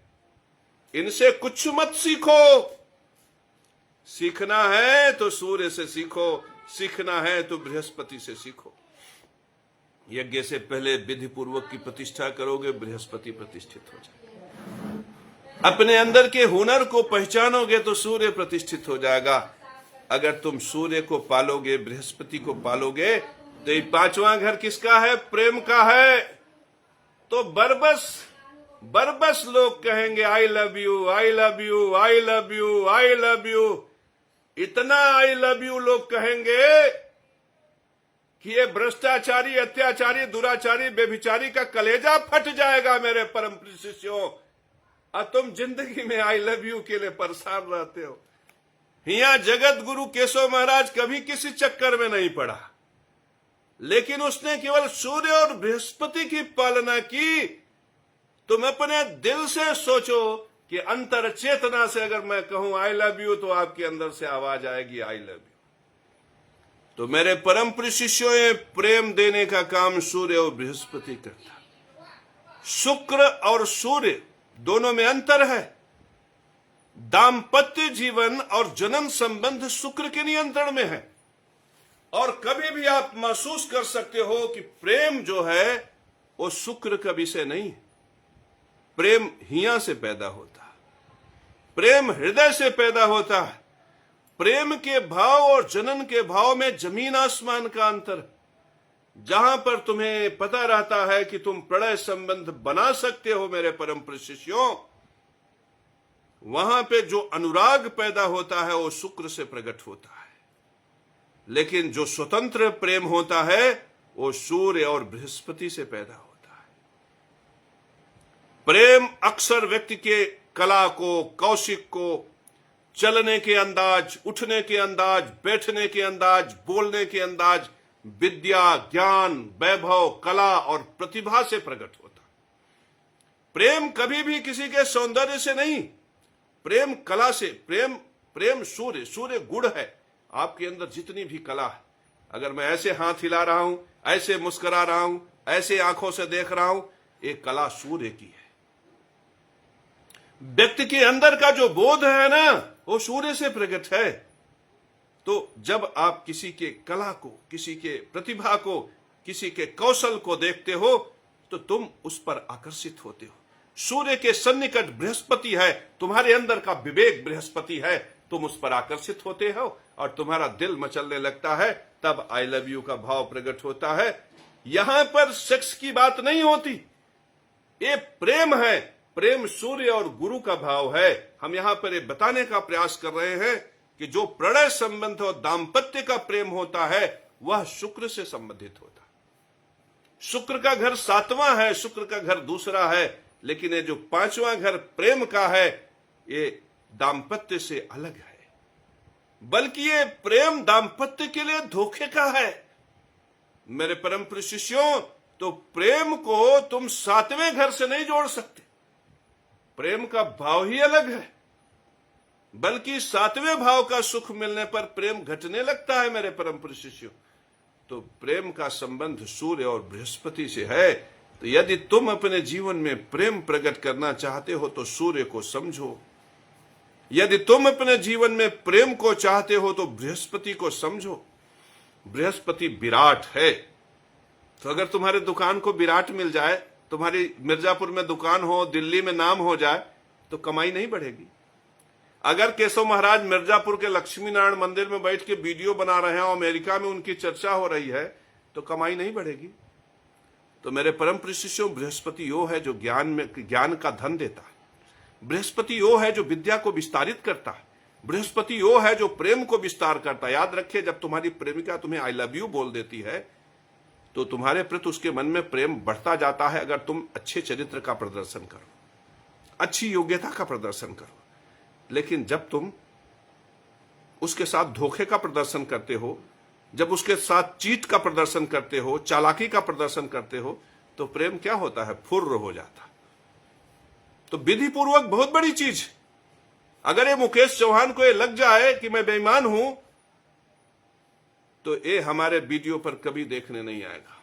इनसे कुछ मत सीखो। सीखना है तो सूर्य से सीखो, सीखना है तो बृहस्पति से सीखो। यज्ञ से पहले विधि पूर्वक की प्रतिष्ठा करोगे, बृहस्पति प्रतिष्ठित हो जाएगा। अपने अंदर के हुनर को पहचानोगे तो सूर्य प्रतिष्ठित हो जाएगा। अगर तुम सूर्य को पालोगे, बृहस्पति को पालोगे, तो ये 5वां घर किसका है? प्रेम का है। तो बरबस लोग कहेंगे I love you, I love you, I love you, I love you. इतना आई लव यू लोग कहेंगे कि ये भ्रष्टाचारी, अत्याचारी, दुराचारी, बेभिचारी का कलेजा फट जाएगा। मेरे परम शिष्यों, और तुम जिंदगी में आई लव यू के लिए परेशान रहते हो। यहां जगत गुरु केशव महाराज कभी किसी चक्कर में नहीं पड़ा, लेकिन उसने केवल सूर्य और बृहस्पति की पालना की। तुम अपने दिल से सोचो कि अंतर चेतना से अगर मैं कहूं आई लव यू, तो आपके अंदर से आवाज आएगी आई लव यू। तो मेरे परम प्रिय शिष्यों, ये प्रेम देने का काम सूर्य और बृहस्पति करता है। शुक्र और सूर्य दोनों में अंतर है। दाम्पत्य जीवन और जन्म संबंध शुक्र के नियंत्रण में है। और कभी भी आप महसूस कर सकते हो कि प्रेम जो है वो शुक्र का विषय नहीं है। प्रेम हिया से पैदा होता है, प्रेम हृदय से पैदा होता है। प्रेम के भाव और जनन के भाव में जमीन आसमान का अंतर। जहां पर तुम्हें पता रहता है कि तुम प्रणय संबंध बना सकते हो मेरे परम प्रिय शिष्यों, वहां पे जो अनुराग पैदा होता है वो शुक्र से प्रकट होता है। लेकिन जो स्वतंत्र प्रेम होता है वो सूर्य और बृहस्पति से पैदा होता है। प्रेम अक्सर व्यक्ति के कला को, कौशिक को, चलने के अंदाज, उठने के अंदाज, बैठने के अंदाज, बोलने के अंदाज, विद्या, ज्ञान, वैभव, कला और प्रतिभा से प्रकट होता। प्रेम कभी भी किसी के सौंदर्य से नहीं, प्रेम कला से। प्रेम सूर्य गुण है। आपके अंदर जितनी भी कला है, अगर मैं ऐसे हाथ हिला रहा हूं, ऐसे मुस्कुरा रहा हूं, ऐसे आंखों से देख रहा हूं, एक कला सूर्य की है। व्यक्ति के अंदर का जो बोध है ना, वो सूर्य से प्रकट है। तो जब आप किसी के कला को, किसी के प्रतिभा को, किसी के कौशल को देखते हो, तो तुम उस पर आकर्षित होते हो। सूर्य के सन्निकट बृहस्पति है, तुम्हारे अंदर का विवेक बृहस्पति है, तुम उस पर आकर्षित होते हो और तुम्हारा दिल मचलने लगता है। तब आई लव यू का भाव प्रकट होता है। यहां पर सेक्स की बात नहीं होती, ये प्रेम है। प्रेम सूर्य और गुरु का भाव है। हम यहां पर ये बताने का प्रयास कर रहे हैं कि जो प्रणय संबंध और दाम्पत्य का प्रेम होता है वह शुक्र से संबंधित होता है। शुक्र का घर 7वां है, शुक्र का घर दूसरा है, लेकिन ये जो 5वां घर प्रेम का है ये दाम्पत्य से अलग है। बल्कि ये प्रेम दाम्पत्य के लिए धोखे का है। मेरे परम प्रिय शिष्यों, तो प्रेम को तुम 7वें घर से नहीं जोड़ सकते। प्रेम का भाव ही अलग है। बल्कि 7वें भाव का सुख मिलने पर प्रेम घटने लगता है। मेरे परम प्रिय शिष्यों, तो प्रेम का संबंध सूर्य और बृहस्पति से है। तो यदि तुम अपने जीवन में प्रेम प्रकट करना चाहते हो तो सूर्य को समझो। यदि तुम अपने जीवन में प्रेम को चाहते हो तो बृहस्पति को समझो। बृहस्पति विराट है। तो अगर तुम्हारे दुकान को विराट मिल जाए, तुम्हारी मिर्जापुर में दुकान हो, दिल्ली में नाम हो जाए, तो कमाई नहीं बढ़ेगी। अगर केशव महाराज मिर्जापुर के लक्ष्मी नारायण मंदिर में बैठ के वीडियो बना रहे हैं और अमेरिका में उनकी चर्चा हो रही है, तो कमाई नहीं बढ़ेगी। तो मेरे परम प्रिय शिष्यों, बृहस्पति वो है जो ज्ञान का धन देता है। बृहस्पति वो है जो विद्या को विस्तारित करता है। बृहस्पति वो है जो प्रेम को विस्तार करता है। याद रखिए, जब तुम्हारी प्रेमिका तुम्हें आई लव यू बोल देती है तो तुम्हारे प्रति उसके मन में प्रेम बढ़ता जाता है, अगर तुम अच्छे चरित्र का प्रदर्शन करो, अच्छी योग्यता का प्रदर्शन करो। लेकिन जब तुम उसके साथ धोखे का प्रदर्शन करते हो, जब उसके साथ चीट का प्रदर्शन करते हो, चालाकी का प्रदर्शन करते हो, तो प्रेम क्या होता है? फुर्र हो जाता। तो विधि पूर्वक बहुत बड़ी चीज। अगर ये मुकेश चौहान को ये लग जाए कि मैं बेईमान हूं, तो ये हमारे वीडियो पर कभी देखने नहीं आएगा।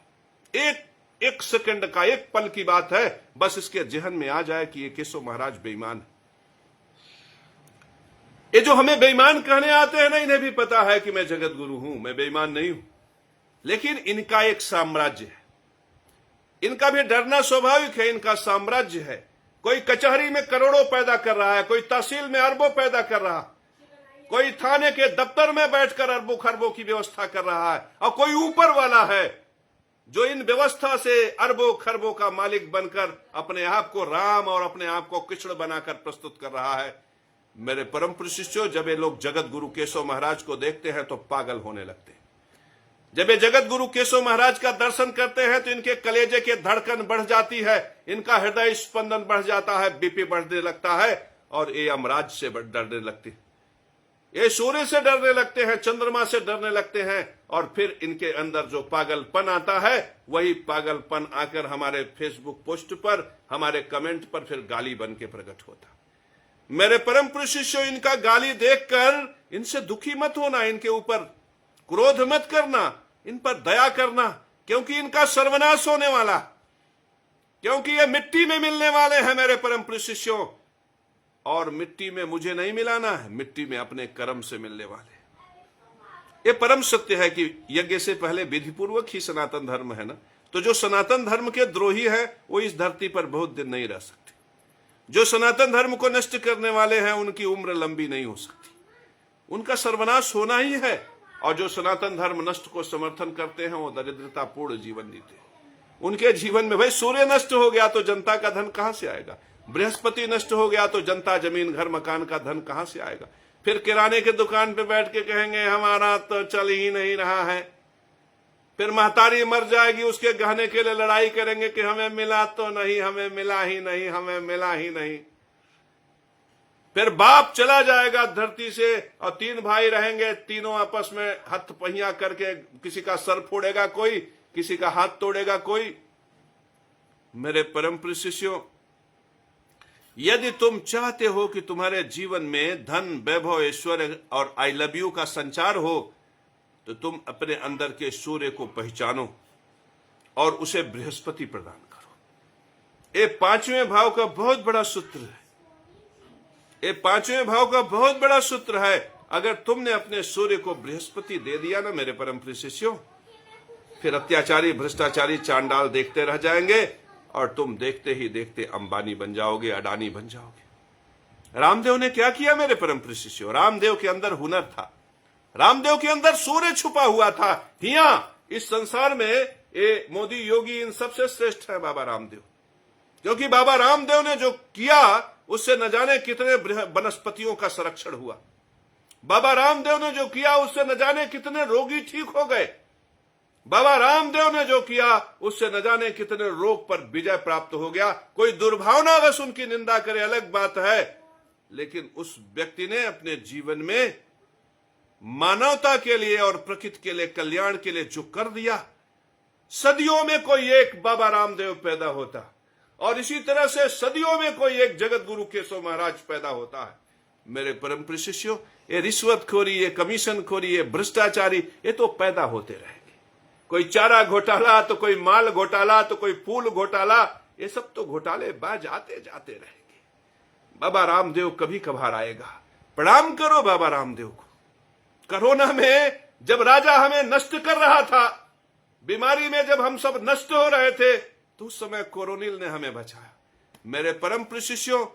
एक सेकंड का, एक पल की बात है, बस इसके जहन में आ जाए कि ये केशव महाराज बेईमान है। ये जो हमें बेईमान कहने आते हैं ना, इन्हें भी पता है कि मैं जगत गुरु हूं, मैं बेईमान नहीं हूं। लेकिन इनका एक साम्राज्य है, इनका भी डरना स्वाभाविक है। इनका साम्राज्य है। कोई कचहरी में करोड़ों पैदा कर रहा है, कोई तहसील में अरबों पैदा कर रहा है, कोई थाने के दफ्तर में बैठकर अरबों खरबों की व्यवस्था कर रहा है, और कोई ऊपर वाला है जो इन व्यवस्था से अरबों खरबों का मालिक बनकर अपने आप को राम और अपने आप को कृष्ण बनाकर प्रस्तुत कर रहा है। मेरे परम प्रिय शिष्यों, जब ये लोग जगत गुरु केशव महाराज को देखते हैं तो पागल होने लगते हैं। जब ये जगत गुरु केशव महाराज का दर्शन करते हैं तो इनके कलेजे के धड़कन बढ़ जाती है, इनका हृदय स्पंदन बढ़ जाता है, बीपी बढ़ने लगता है, और ये यमराज से डरने लगते हैं, ये सूर्य से डरने लगते हैं, चंद्रमा से डरने लगते हैं। और फिर इनके अंदर जो पागलपन आता है, वही पागलपन आकर हमारे फेसबुक पोस्ट पर, हमारे कमेंट पर फिर गाली बन के प्रकट होता। मेरे परम प्रिय शिष्यों, इनका गाली देखकर इनसे दुखी मत होना, इनके ऊपर क्रोध मत करना, इन पर दया करना, क्योंकि इनका सर्वनाश होने वाला, क्योंकि ये मिट्टी में मिलने वाले हैं मेरे परम प्रिय शिष्यों। और मिट्टी में मुझे नहीं मिलाना है, मिट्टी में अपने कर्म से मिलने वाले। ये परम सत्य है कि यज्ञ से पहले विधि पूर्वक ही सनातन धर्म है ना। तो जो सनातन धर्म के द्रोही है वो इस धरती पर बहुत दिन नहीं रह सकते। जो सनातन धर्म को नष्ट करने वाले हैं उनकी उम्र लंबी नहीं हो सकती, उनका सर्वनाश होना ही है। और जो सनातन धर्म नष्ट को समर्थन करते हैं वो दरिद्रतापूर्ण जीवन जीते हैं। उनके जीवन में भाई सूर्य नष्ट हो गया तो जनता का धन कहां से आएगा? बृहस्पति नष्ट हो गया तो जनता जमीन घर मकान का धन कहां से आएगा? फिर किराने के दुकान पे बैठ के कहेंगे हमारा तो चल ही नहीं रहा है। फिर महतारी मर जाएगी, उसके गहने के लिए लड़ाई करेंगे कि हमें मिला तो नहीं, हमें मिला ही नहीं, हमें मिला ही नहीं। फिर बाप चला जाएगा धरती से और 3 भाई रहेंगे, तीनों आपस में हथ पहिया करके किसी का सर फोड़ेगा कोई, किसी का हाथ तोड़ेगा कोई। मेरे परम प्रिय शिष्यों, यदि तुम चाहते हो कि तुम्हारे जीवन में धन, वैभव, ऐश्वर्य और आई लव यू का संचार हो, तो तुम अपने अंदर के सूर्य को पहचानो और उसे बृहस्पति प्रदान करो। ये 5वें भाव का बहुत बड़ा सूत्र है। ये 5वें भाव का बहुत बड़ा सूत्र है। अगर तुमने अपने सूर्य को बृहस्पति दे दिया ना मेरे परम प्रिय शिष्यों, फिर अत्याचारी, भ्रष्टाचारी, चांडाल देखते रह जाएंगे और तुम देखते ही देखते अंबानी बन जाओगे, अडानी बन जाओगे। रामदेव ने क्या किया मेरे परम प्रिय शिष्यों? रामदेव के अंदर हुनर था, रामदेव के अंदर सूर्य छुपा हुआ था। हिया इस संसार में ये मोदी, योगी, इन सबसे श्रेष्ठ है बाबा रामदेव। क्योंकि बाबा रामदेव ने जो किया उससे न जाने कितने वनस्पतियों का संरक्षण हुआ। बाबा रामदेव ने जो किया उससे न जाने कितने रोगी ठीक हो गए। बाबा रामदेव ने जो किया उससे न जाने कितने रोग पर विजय प्राप्त हो गया। कोई दुर्भावनावश उनकी निंदा करे अलग बात है, लेकिन उस व्यक्ति ने अपने जीवन में मानवता के लिए और प्रकृति के लिए, कल्याण के लिए जो कर दिया, सदियों में कोई एक बाबा रामदेव पैदा होता और इसी तरह से सदियों में कोई एक जगत गुरु केशव महाराज पैदा होता है। मेरे परम प्रिय शिष्यों, ये रिश्वतखोरी, ये कमीशनखोरी, ये भ्रष्टाचारी, ये तो पैदा होते रहेंगे। कोई चारा घोटाला तो कोई माल घोटाला तो कोई फूल घोटाला, ये सब तो घोटाले बाज आते जाते रहेंगे। बाबा रामदेव कभी कभार आएगा। प्रणाम करो बाबा रामदेव को। कोरोना में जब राजा हमें नष्ट कर रहा था, बीमारी में जब हम सब नष्ट हो रहे थे, तो उस समय कोरोनिल ने हमें बचाया। मेरे परम प्रिय शिष्यों,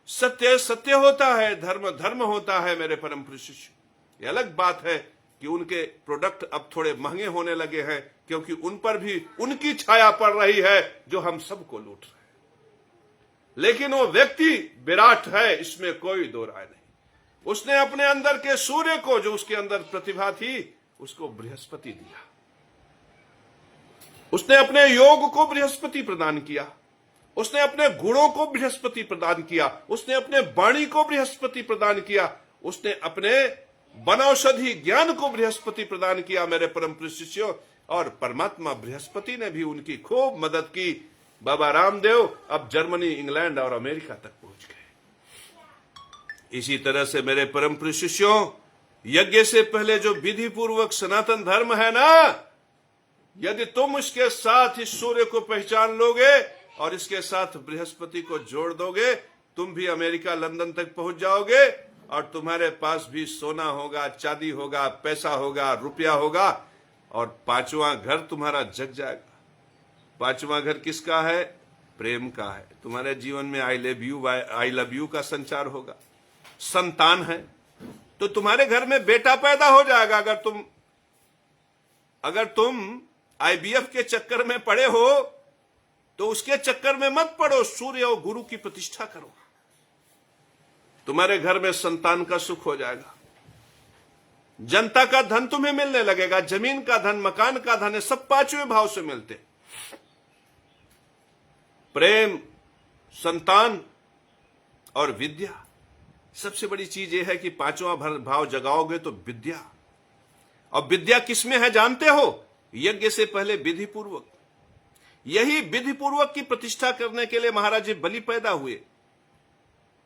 सत्य सत्य होता है, धर्म धर्म होता है। मेरे परम प्रिय शिष्यों, ये अलग बात है कि उनके प्रोडक्ट अब थोड़े महंगे होने लगे हैं, क्योंकि उन पर भी उनकी छाया पड़ रही है जो हम सबको लूट रहे हैं। लेकिन वो व्यक्ति विराट है, इसमें कोई दो राय नहीं। उसने अपने अंदर के सूर्य को, जो उसके अंदर प्रतिभा थी, उसको बृहस्पति दिया। उसने अपने योग को बृहस्पति प्रदान किया। उसने अपने गुणों को बृहस्पति प्रदान किया। उसने अपने वाणी को बृहस्पति प्रदान किया। उसने अपने वनौषधि ज्ञान को बृहस्पति प्रदान किया। मेरे परम प्रिय शिष्यों, और परमात्मा बृहस्पति ने भी उनकी खूब मदद की। बाबा रामदेव अब जर्मनी, इंग्लैंड और अमेरिका तक पहुंच गए। इसी तरह से मेरे परम प्रिय शिष्यों, यज्ञ से पहले जो विधि पूर्वक सनातन धर्म है ना, यदि तुम इसके साथ इस सूर्य को पहचान लोगे और इसके साथ बृहस्पति को जोड़ दोगे, तुम भी अमेरिका, लंदन तक पहुंच जाओगे और तुम्हारे पास भी सोना होगा, चांदी होगा, पैसा होगा, रुपया होगा और पांचवा घर तुम्हारा जग जाएगा। पांचवा घर किसका है? प्रेम का है। तुम्हारे जीवन में आई लव यू का संचार होगा। संतान है तो तुम्हारे घर में बेटा पैदा हो जाएगा। अगर तुम IVF के चक्कर में पड़े हो तो उसके चक्कर में मत पड़ो, सूर्य और गुरु की प्रतिष्ठा करो, तुम्हारे घर में संतान का सुख हो जाएगा। जनता का धन तुम्हें मिलने लगेगा, जमीन का धन, मकान का धन, सब पांचवें भाव से मिलते। प्रेम, संतान और विद्या। सबसे बड़ी चीज यह है कि पांचवा भाव जगाओगे तो विद्या। और विद्या किसमें है जानते हो? यज्ञ से पहले विधि पूर्वक। यही विधि पूर्वक की प्रतिष्ठा करने के लिए महाराज बलि पैदा हुए।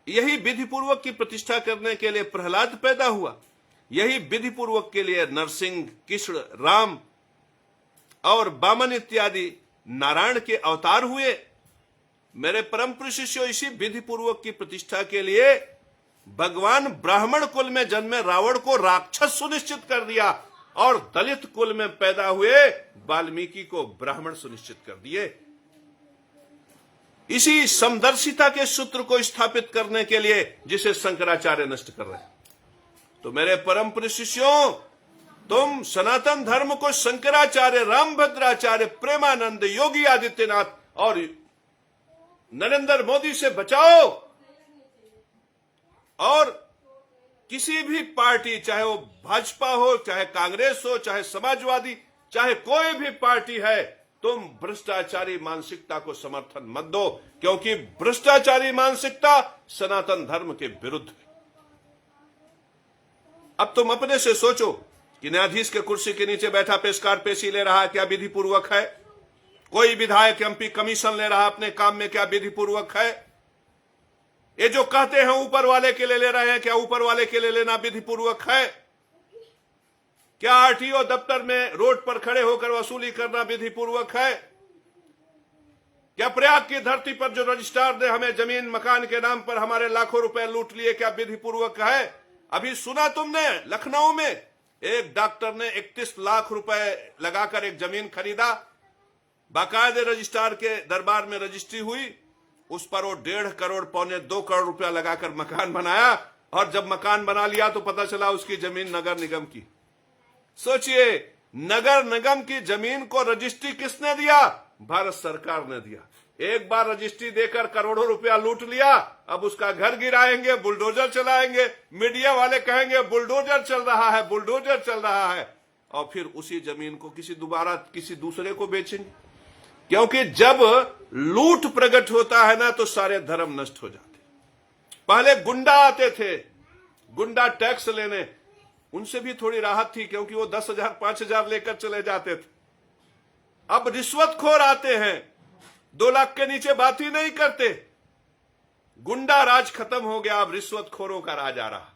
यही विधि पूर्वक की प्रतिष्ठा करने के लिए प्रहलाद पैदा हुआ। यही विधि पूर्वक के लिए नरसिंह, कृष्ण, राम और वामन इत्यादि नारायण के अवतार हुए। मेरे परम प्रिय शिष्यों, इसी विधि पूर्वक की प्रतिष्ठा के लिए भगवान ब्राह्मण कुल में जन्मे रावण को राक्षस सुनिश्चित कर दिया और दलित कुल में पैदा हुए वाल्मीकि को ब्राह्मण सुनिश्चित कर दिए। इसी समदर्शिता के सूत्र को स्थापित करने के लिए जिसे शंकराचार्य नष्ट कर रहे हैं। तो मेरे परम प्रिय शिष्यों, तुम सनातन धर्म को शंकराचार्य, रामभद्राचार्य, प्रेमानंद, योगी आदित्यनाथ और नरेंद्र मोदी से बचाओ। और किसी भी पार्टी, चाहे वो भाजपा हो, चाहे कांग्रेस हो, चाहे समाजवादी, चाहे कोई भी पार्टी है, तुम भ्रष्टाचारी मानसिकता को समर्थन मत दो, क्योंकि भ्रष्टाचारी मानसिकता सनातन धर्म के विरुद्ध है। अब तुम अपने से सोचो कि न्यायाधीश के कुर्सी के नीचे बैठा पेशकार पेशी ले रहा है, क्या विधि पूर्वक है? कोई विधायक MP कमीशन ले रहा अपने काम में, क्या विधि पूर्वक है? ये जो कहते हैं ऊपर वाले के लिए ले रहे हैं, क्या ऊपर वाले के लिए लेना विधि पूर्वक है? क्या RTO दफ्तर में रोड पर खड़े होकर वसूली करना विधि पूर्वक है? क्या प्रयाग की धरती पर जो रजिस्ट्रार ने हमें जमीन मकान के नाम पर हमारे लाखों रुपए लूट लिए, क्या विधि पूर्वक है? अभी सुना तुमने, लखनऊ में एक डॉक्टर ने 31 लाख रुपए लगाकर एक जमीन खरीदा, बाकायदे रजिस्ट्रार के दरबार में रजिस्ट्री हुई, उस पर वो 1.5 करोड़, 1.25 करोड़ रुपया लगाकर मकान बनाया, और जब मकान बना लिया तो पता चला उसकी जमीन नगर निगम की। सोचिए, नगर निगम की जमीन को रजिस्ट्री किसने दिया? भारत सरकार ने दिया। एक बार रजिस्ट्री देकर करोड़ों रुपया लूट लिया, अब उसका घर गिराएंगे, बुलडोजर चलाएंगे, मीडिया वाले कहेंगे बुलडोजर चल रहा है, बुलडोजर चल रहा है, और फिर उसी जमीन को किसी दूसरे को बेचेंगे। क्योंकि जब लूट प्रकट होता है ना तो सारे धर्म नष्ट हो जाते। पहले गुंडा आते थे, गुंडा टैक्स लेने, उनसे भी थोड़ी राहत थी क्योंकि वो 10,000 5,000 लेकर चले जाते थे। अब रिश्वतखोर आते हैं, 2 लाख के नीचे बात ही नहीं करते। गुंडा राज खत्म हो गया, अब रिश्वतखोरों का राज आ रहा।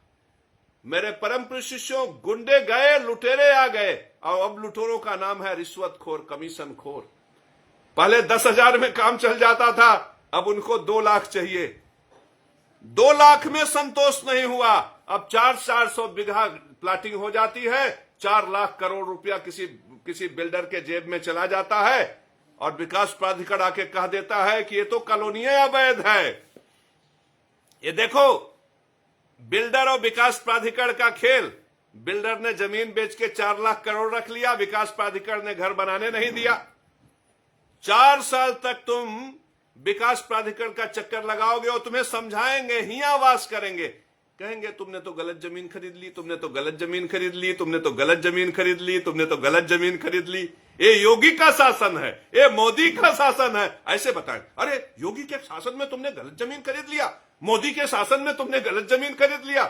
मेरे परम प्रिय शिष्यों, गुंडे गए, लुटेरे आ गए, और अब लुटेरों का नाम है रिश्वतखोर, कमीशन खोर। पहले 10,000 में काम चल जाता था, अब उनको 2 लाख चाहिए। 2 लाख में संतोष नहीं हुआ, अब 400 बीघा प्लाटिंग हो जाती है, 4 लाख करोड़ रुपया किसी बिल्डर के जेब में चला जाता है, और विकास प्राधिकरण आके कह देता है कि ये तो कॉलोनियां अवैध है। ये देखो बिल्डर और विकास प्राधिकरण का खेल। बिल्डर ने जमीन बेच के 4 लाख करोड़ रख लिया, विकास प्राधिकरण ने घर बनाने नहीं दिया। 4 साल तक तुम विकास प्राधिकरण का चक्कर लगाओगे और तुम्हें समझाएंगे, हियावास करेंगे, कहेंगे तुमने तो गलत जमीन खरीद ली, तुमने तो गलत जमीन खरीद ली, तुमने तो गलत जमीन खरीद ली, तुमने तो गलत जमीन खरीद ली। ये योगी का शासन है, ये मोदी का शासन है, ऐसे बताएं। अरे योगी के शासन में तुमने गलत जमीन खरीद लिया, मोदी के शासन में तुमने गलत जमीन खरीद लिया।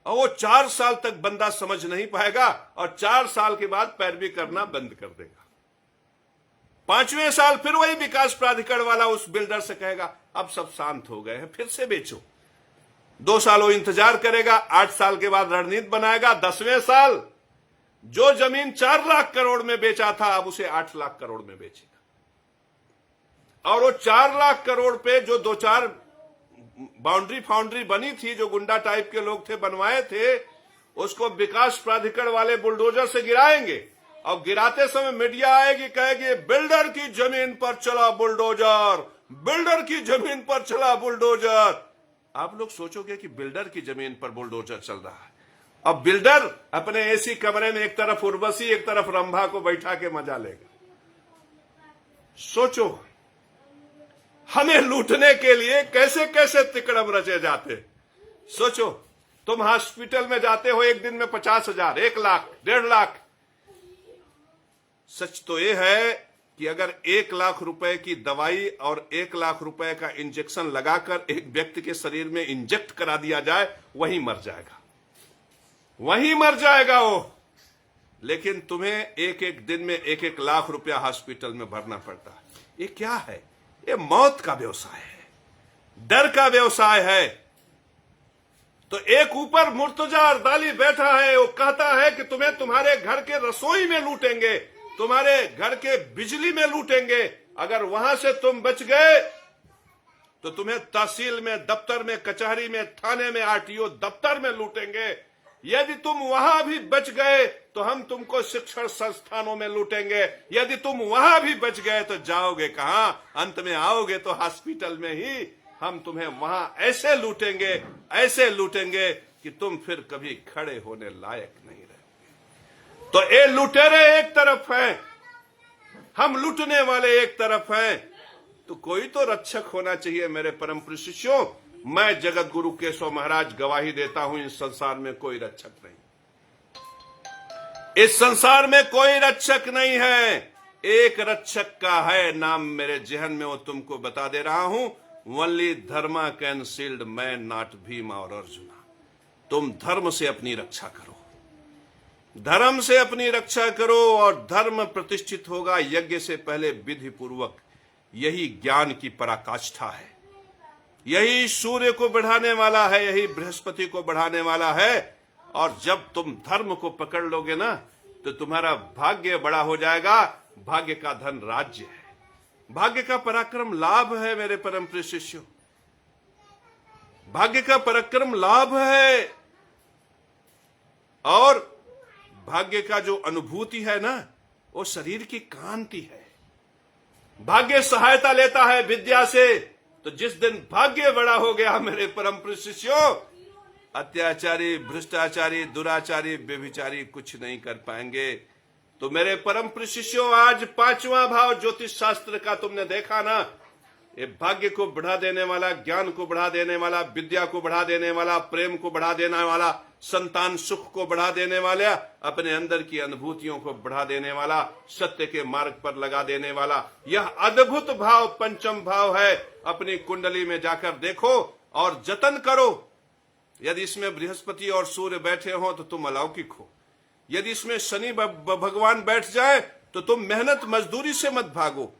और वो 4 साल तक बंदा समझ नहीं पाएगा, और 4 साल के बाद पैरवी करना बंद कर देगा। 5वें साल फिर वही विकास प्राधिकरण वाला उस बिल्डर से कहेगा अब सब शांत हो गए हैं, फिर से बेचो। 2 साल वो इंतजार करेगा, 8 साल के बाद रणनीति बनाएगा। 10वें साल जो जमीन 4 लाख करोड़ में बेचा था, अब उसे 8 लाख करोड़ में बेचेगा। और वो 4 लाख करोड़ पे जो 2-4 बाउंड्री फाउंड्री बनी थी, जो गुंडा टाइप के लोग थे बनवाए थे, उसको विकास प्राधिकरण वाले बुलडोजर से गिराएंगे। और गिराते समय मीडिया आएगी, कहेगी बिल्डर की जमीन पर चला बुलडोजर, बिल्डर की जमीन पर चला बुलडोजर। आप लोग सोचोगे कि बिल्डर की जमीन पर बुलडोजर चल रहा है। अब बिल्डर अपने एसी कमरे में एक तरफ उर्वशी, एक तरफ रंभा को बैठा के मजा लेगा। सोचो हमें लूटने के लिए कैसे कैसे तिकड़म रचे जाते। सोचो तुम हॉस्पिटल में जाते हो, एक दिन में 50,000, 1 लाख, 1.5 लाख। सच तो यह है कि अगर 1 लाख रुपए की दवाई और 1 लाख रुपए का इंजेक्शन लगाकर एक व्यक्ति के शरीर में इंजेक्ट करा दिया जाए, वहीं मर जाएगा, वहीं मर जाएगा वो। लेकिन तुम्हें एक दिन में 1-1 लाख रुपया हॉस्पिटल में भरना पड़ता है। ये क्या है? ये मौत का व्यवसाय है, डर का व्यवसाय है। तो एक ऊपर मुर्तजा अरदाली बैठा है, वो कहता है कि तुम्हें तुम्हारे घर के रसोई में लूटेंगे, तुम्हारे घर के बिजली में लूटेंगे। अगर वहां से तुम बच गए तो तुम्हें तहसील में, दफ्तर में, कचहरी में, थाने में, आरटीओ दफ्तर में लूटेंगे। यदि तुम वहां भी बच गए तो हम तुमको शिक्षण संस्थानों में लूटेंगे। यदि तुम वहां भी बच गए तो जाओगे कहां? अंत में आओगे तो हॉस्पिटल में ही। हम तुम्हें वहां ऐसे लूटेंगे कि तुम फिर कभी खड़े होने लायक नहीं रहोगे। तो ये लुटेरे एक तरफ हैं, हम लूटने वाले एक तरफ हैं। तो कोई तो रक्षक होना चाहिए मेरे परम प्रिय शिष्यों। मैं जगत गुरु केशव महाराज गवाही देता हूं, इस संसार में कोई रक्षक नहीं, इस संसार में कोई रक्षक नहीं है। एक रक्षक का है नाम मेरे जहन में, वो तुमको बता दे रहा हूं। Only Dharma can shield man, not Bhim और अर्जुना। तुम धर्म से अपनी रक्षा करो, धर्म से अपनी रक्षा करो, और धर्म प्रतिष्ठित होगा यज्ञ से पहले विधि पूर्वक। यही ज्ञान की पराकाष्ठा है, यही सूर्य को बढ़ाने वाला है, यही बृहस्पति को बढ़ाने वाला है। और जब तुम धर्म को पकड़ लोगे ना तो तुम्हारा भाग्य बड़ा हो जाएगा। भाग्य का धन राज्य है, भाग्य का पराक्रम लाभ है मेरे परम प्रिय शिष्यों, भाग्य का पराक्रम लाभ है। और भाग्य का जो अनुभूति है ना, वो शरीर की कांति है। भाग्य सहायता लेता है विद्या से। तो जिस दिन भाग्य बड़ा हो गया मेरे परम प्रिय शिष्यों, अत्याचारी, भ्रष्टाचारी, दुराचारी, व्यभिचारी कुछ नहीं कर पाएंगे। तो मेरे परम प्रिय शिष्यों, आज पांचवा भाव ज्योतिष शास्त्र का तुमने देखा ना, ये भाग्य को बढ़ा देने वाला, ज्ञान को बढ़ा देने वाला, विद्या को बढ़ा देने वाला, प्रेम को बढ़ा देने वाला, संतान सुख को बढ़ा देने वाला, अपने अंदर की अनुभूतियों को बढ़ा देने वाला, सत्य के मार्ग पर लगा देने वाला, यह अद्भुत भाव पंचम भाव है। अपनी कुंडली में जाकर देखो और जतन करो। यदि इसमें बृहस्पति और सूर्य बैठे हो तो तुम अलौकिक हो। यदि इसमें शनि भगवान बैठ जाए तो तुम मेहनत मजदूरी से मत भागो।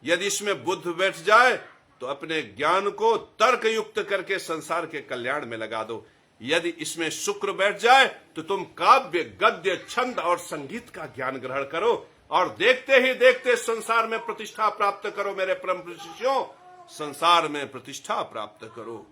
यदि इसमें बुध बैठ जाए तो अपने ज्ञान को तर्क युक्त करके संसार के कल्याण में लगा दो। यदि इसमें शुक्र बैठ जाए तो तुम काव्य, गद्य, छंद और संगीत का ज्ञान ग्रहण करो और देखते ही देखते संसार में प्रतिष्ठा प्राप्त करो। मेरे परम शिष्यों, संसार में प्रतिष्ठा प्राप्त करो।